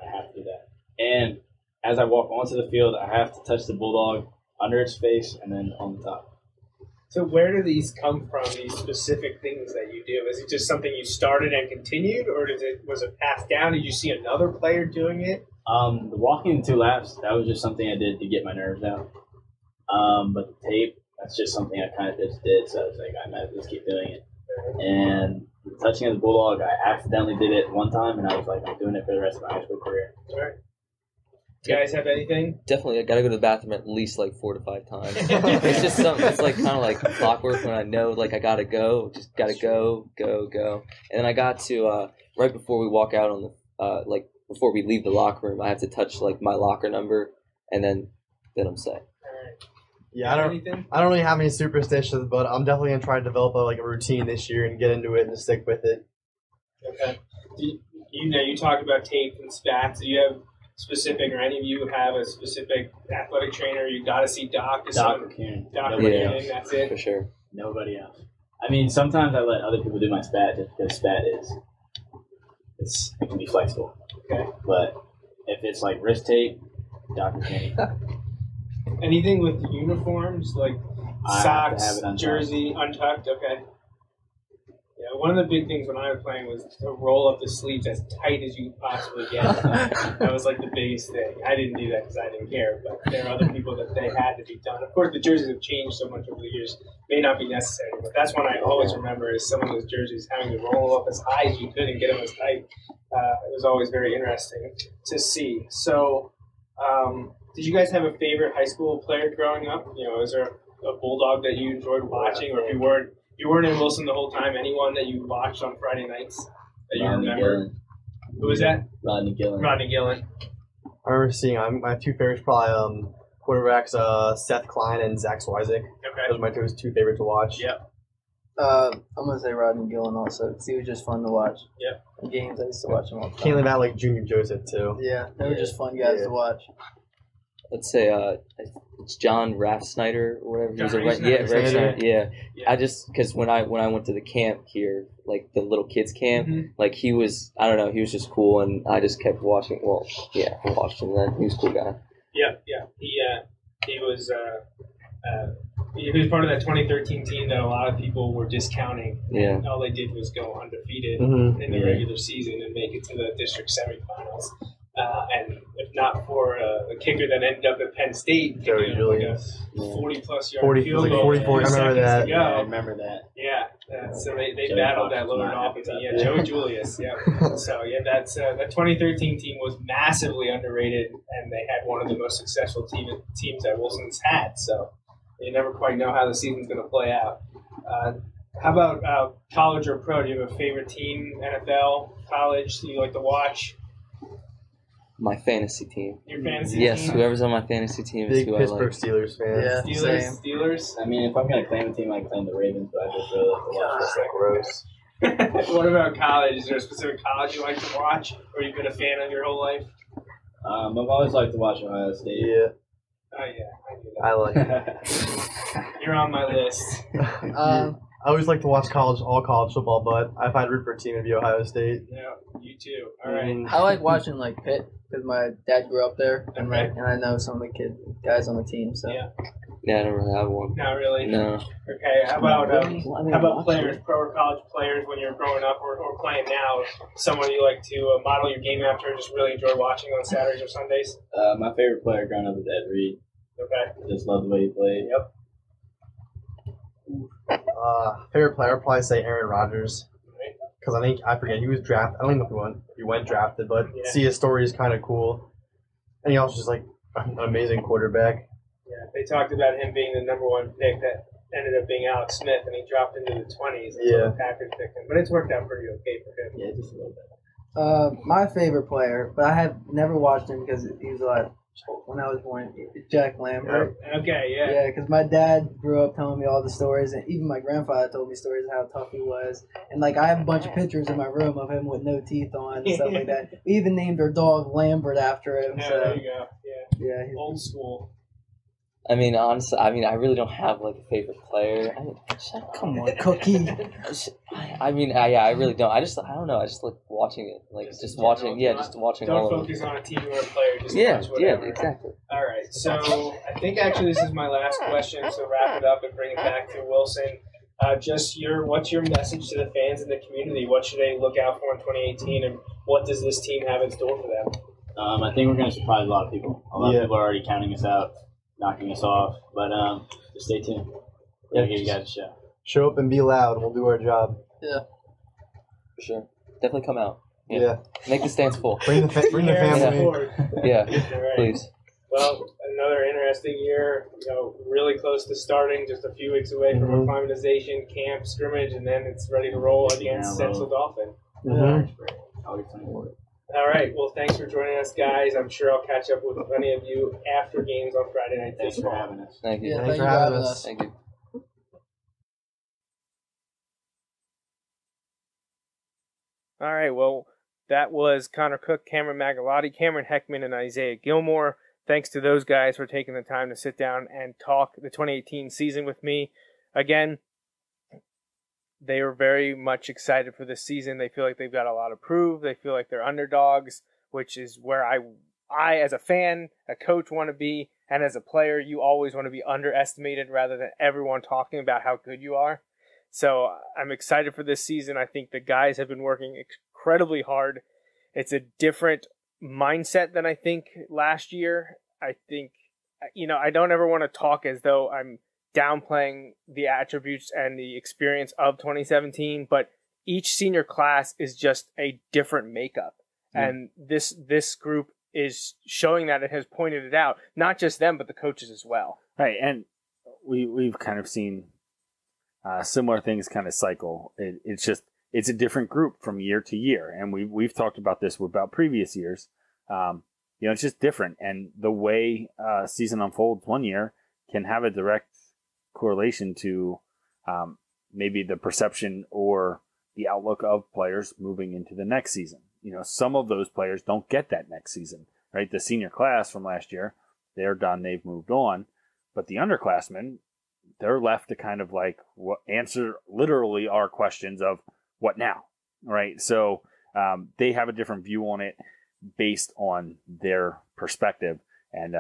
I have to do that. And as I walk onto the field, I have to touch the Bulldog under its face and then on the top. So where do these come from, these specific things that you do? Is it just something you started and continued, or was it passed down? Did you see another player doing it? The walking 2 laps, that was just something I did to get my nerves out. But the tape, that's just something I kind of just did, so I was like, I might just keep doing it. And the touching of the Bulldog, I accidentally did it one time, and I was like, I'm doing it for the rest of my high school career. All right. Do you guys have anything? Definitely, I gotta go to the bathroom at least like 4 to 5 times. It's just something. It's like kind of like clockwork when I know like I gotta go, just gotta go. And then I got to right before we walk out on the like before we leave the locker room, I have to touch like my locker number, and then I'm set. Yeah, I don't really have any superstitions, but I'm definitely gonna try to develop a routine this year and get into it and stick with it. Okay. You talked about tape and spats. Do you have specific, or any of you have a specific athletic trainer you got to see Doc? Doc McKinnon. That's it? For sure. Nobody else. I mean, sometimes I let other people do my spat just because spat it can be flexible. Okay. But if it's like wrist tape, Doc McKinnon. Anything with uniforms, like socks, jersey, untucked? Okay. Yeah, one of the big things when I was playing was to roll up the sleeves as tight as you could possibly get. That was like the biggest thing. I didn't do that because I didn't care, but there are other people that they had to be done. Of course, the jerseys have changed so much over the years. May not be necessary, but that's one I always remember is some of those jerseys having to roll up as high as you could and get them as tight. It was always very interesting to see. So, did you guys have a favorite high school player growing up? You know, is there a Bulldog that you enjoyed watching, or if you weren't in Wilson the whole time, anyone that you watched on Friday nights that you remember? Who was that? Rodney Gillen. I remember seeing my 2 favorites probably quarterbacks Seth Klein and Zach Swizik. Okay. Those are my 2 favorites to watch. Yep. I'm gonna say Rodney Gillen also because he was just fun to watch. Yep. The games I used to watch him all the time. Can't leave out like Junior Joseph too. Yeah, they were just fun guys to watch. Let's say it's John Raff Snyder or whatever. Raff Snyder. Yeah. I just because when I went to the camp here, like the little kids camp, like he was he was just cool, and I just kept watching. Well, yeah, I watched him then. He was a cool guy. Yeah. He was part of that 2013 team that a lot of people were discounting. Yeah. All they did was go undefeated in the regular season and make it to the district semifinals. And if not for a kicker that ended up at Penn State, Joey Julius, 40-plus yard field goal. 44. I remember that. Yeah, I remember that. Yeah. So they battled that lower Dolphins. Yeah, Joey Julius. Yeah. So that 2013 team was massively underrated, and they had one of the most successful teams that Wilson's had. So you never quite know how the season's going to play out. How about college or pro? Do you have a favorite team, NFL, college, that you like to watch? My fantasy team. Your fantasy team? Yes, whoever's on my fantasy team is big who Pittsburgh I like. Steelers fan. Yeah, Steelers? I mean, if I'm going to claim a team, I claim the Ravens, but I just really like to watch this. Gross. What about college? Is there a specific college you like to watch, or you've been a fan of your whole life? I've always liked to watch Ohio State. Yeah. Oh, yeah, I knew that. I like it. You're on my list. I always like to watch all college football, but if I'd root for a team, it'd be Ohio State. Yeah, you too. All right. I like watching like Pitt because my dad grew up there, and Okay. and I know some of the guys on the team. So Yeah. Yeah, I don't really have one. Not really. No. Okay. How about players, pro or college players, when you're growing up or playing now? Someone you like to model your game after, and just really enjoy watching on Saturdays or Sundays? My favorite player growing up is Ed Reed. Okay. I just love the way he played. Yep. Favorite player, I'd probably say Aaron Rodgers. Because I forget, he was drafted. I don't even know if he went drafted, but see his story is kind of cool. And he also just like an amazing quarterback. Yeah, they talked about him being the number one pick that ended up being Alex Smith, and he dropped into the 20s until the Packers picked him. But it's worked out pretty okay for him. Yeah, just a little bit. My favorite player, but I have never watched him because he was when I was born, Jack Lambert. Okay, yeah. Yeah, because my dad grew up telling me all the stories, and even my grandfather told me stories of how tough he was. And, I have a bunch of pictures in my room of him with no teeth on and stuff like that. We even named our dog Lambert after him. Yeah, so. there you go. Yeah. Old school. I mean, honestly, I really don't have a favorite player. Come on, Cookie. I really don't. I don't know. I just like watching it, just watching. Yeah, just watching all of it. Don't focus on a team or a player. Just watch whatever. Yeah, exactly. All right. So I think actually this is my last question. So wrap it up and bring it back to Wilson. What's your message to the fans in the community? What should they look out for in 2018, and what does this team have in store for them? I think we're going to surprise a lot of people. A lot of people are already counting us out, knocking us off. But just stay tuned. We're going to give you guys a show. Show up and be loud. We'll do our job. Yeah. For sure. Definitely come out. Yeah. Make the stands full. Bring the family. Yeah. Right. Please. Well, another interesting year. Really close to starting. Just a few weeks away from acclimatization, camp, scrimmage, and then it's ready to roll against Central Dauphin. August 24th. All right. Well, thanks for joining us, guys. I'm sure I'll catch up with plenty of you after games on Friday night. Thanks for having us. Thank you. Yeah, Thanks for having us. Thank you. All right. Well, that was Connor Cooke, Cameron Magalotti, Cameron Heckman, and Isaiah Gilmore. Thanks to those guys for taking the time to sit down and talk the 2018 season with me. Again, they are very much excited for this season. They feel like they've got a lot to prove. They feel like they're underdogs, which is where I as a fan, a coach, want to be. And as a player, you always want to be underestimated rather than everyone talking about how good you are. So I'm excited for this season. I think the guys have been working incredibly hard. It's a different mindset than I think last year. I think, I don't ever want to talk as though I'm downplaying the attributes and the experience of 2017, but each senior class is just a different makeup. And this group is showing that. It has pointed it out, not just them, but the coaches as well. Right. And we've kind of seen similar things kind of cycle. It's a different group from year to year. And we've talked about this about previous years. It's just different. And the way season unfolds one year can have a direct correlation to maybe the perception or the outlook of players moving into the next season. Some of those players don't get that next season, right? The senior class from last year, they're done, they've moved on. But the underclassmen, they're left to kind of answer literally our questions of what now, right? So they have a different view on it based on their perspective. And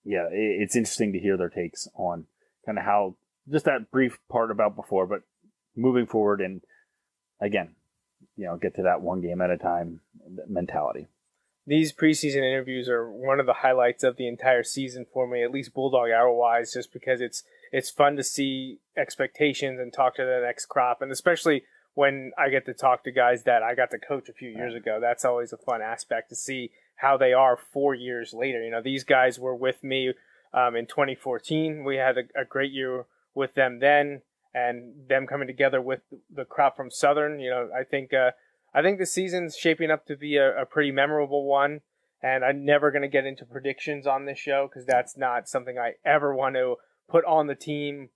it's interesting to hear their takes on kind of how just that brief part about before, but moving forward and again, get to that one game at a time mentality. These preseason interviews are one of the highlights of the entire season for me, at least Bulldog Hour wise, just because it's fun to see expectations and talk to the next crop, and especially when I get to talk to guys that I got to coach a few years ago. That's always a fun aspect to see how they are 4 years later. These guys were with me in 2014. We had a great year with them then, and them coming together with the crop from Southern. I think the season's shaping up to be a pretty memorable one. And I'm never going to get into predictions on this show because that's not something I ever want to put on the team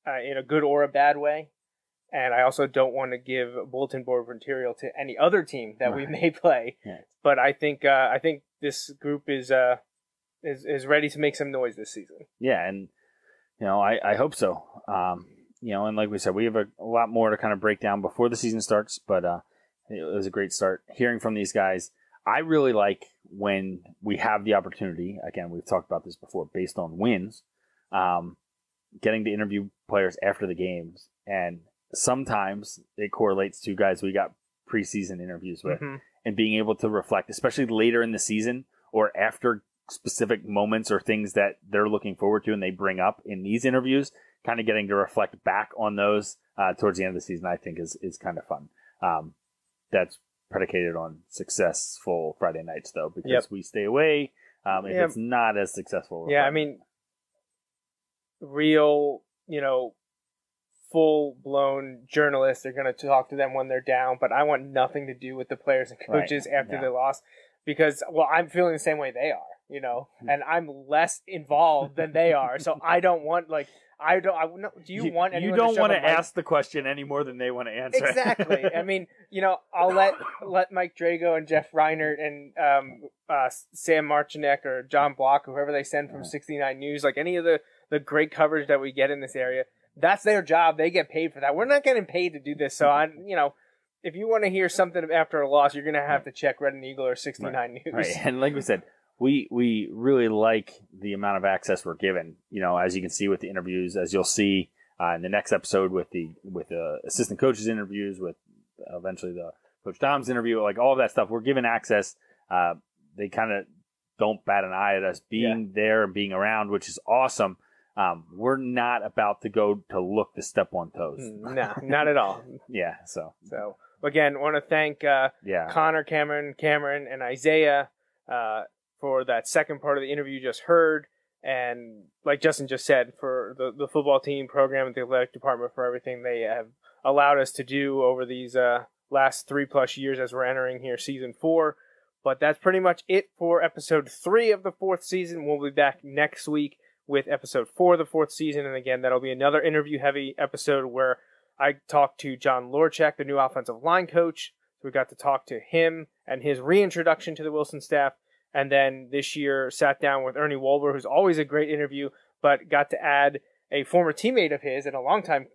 in a good or a bad way. And I also don't want to give bulletin board material to any other team that we may play. Yeah. But I think this group is ready to make some noise this season. Yeah, and I hope so. And like we said, we have a lot more to kind of break down before the season starts. But it was a great start hearing from these guys. I really like when we have the opportunity. Again, we've talked about this before, based on wins, getting to interview players after the games, and sometimes it correlates to guys we got preseason interviews with, and being able to reflect, especially later in the season or after specific moments or things that they're looking forward to and they bring up in these interviews, kind of getting to reflect back on those towards the end of the season, I think is kind of fun. That's predicated on successful Friday nights, though, because we stay away if it's not as successful. Yeah, I mean, real, full-blown journalists are going to talk to them when they're down, but I want nothing to do with the players and coaches after they lost because, I'm feeling the same way they are, and I'm less involved than they are, so I don't want, do you want anyone You don't to want to ask the question any more than they want to answer. Exactly. I mean, I'll let Mike Drago and Jeff Reinert and Sam Marchinek or John Block, whoever they send from 69 News, like any of the great coverage that we get in this area, that's their job. They get paid for that. We're not getting paid to do this. So, if you want to hear something after a loss, you're going to have to check Red and Eagle or 69 News. Right. And like we said, we really like the amount of access we're given, as you can see with the interviews, as you'll see in the next episode with the assistant coaches interviews, with eventually the Coach Dom's interview, like all of that stuff. We're given access. They kind of don't bat an eye at us being there and being around, which is awesome. We're not about to go to look to step on toes. No, not at all. So again, want to thank Connor, Cameron, and Isaiah for that second part of the interview you just heard. And like Justin just said, for the football team program and the athletic department for everything they have allowed us to do over these last 3+ years as we're entering here season 4. But that's pretty much it for episode 3 of the 4th season. We'll be back next week with episode 4 of the 4th season. And again, that'll be another interview-heavy episode where I talked to John Lorchak, the new offensive line coach. So we got to talk to him and his reintroduction to the Wilson staff. And then this year sat down with Ernie Wolber, who's always a great interview, but got to add a former teammate of his and a longtime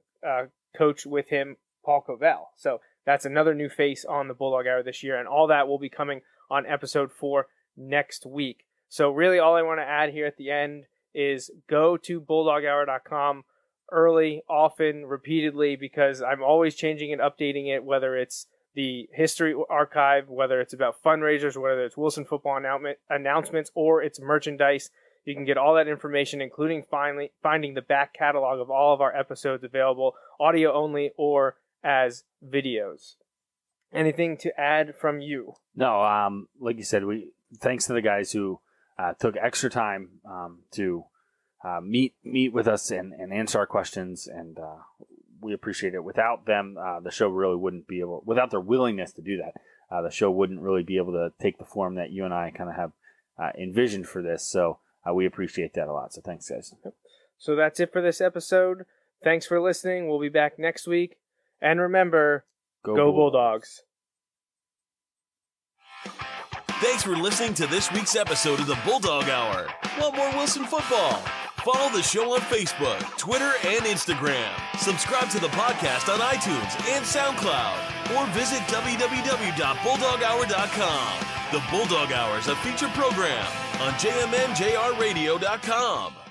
coach with him, Paul Covell. So that's another new face on the Bulldog Hour this year. And all that will be coming on episode 4 next week. So really all I want to add here at the end is go to bulldoghour.com early, often, repeatedly, because I'm always changing and updating it, whether it's the history archive, whether it's about fundraisers, whether it's Wilson football announcements, or it's merchandise. You can get all that information, including finding the back catalog of all of our episodes available, audio only or as videos. Anything to add from you? No, like you said, thanks to the guys who took extra time to meet with us and answer our questions, and we appreciate it. Without them, the show really wouldn't be able, without their willingness to do that, the show wouldn't really be able to take the form that you and I kind of have envisioned for this. So we appreciate that a lot. So thanks, guys. So that's it for this episode. Thanks for listening. We'll be back next week. And remember, go Bulldogs. Thanks for listening to this week's episode of the Bulldog Hour. Want more Wilson football? Follow the show on Facebook, Twitter, and Instagram. Subscribe to the podcast on iTunes and SoundCloud. Or visit www.bulldoghour.com. The Bulldog Hour is a featured program on jmnjrradio.com.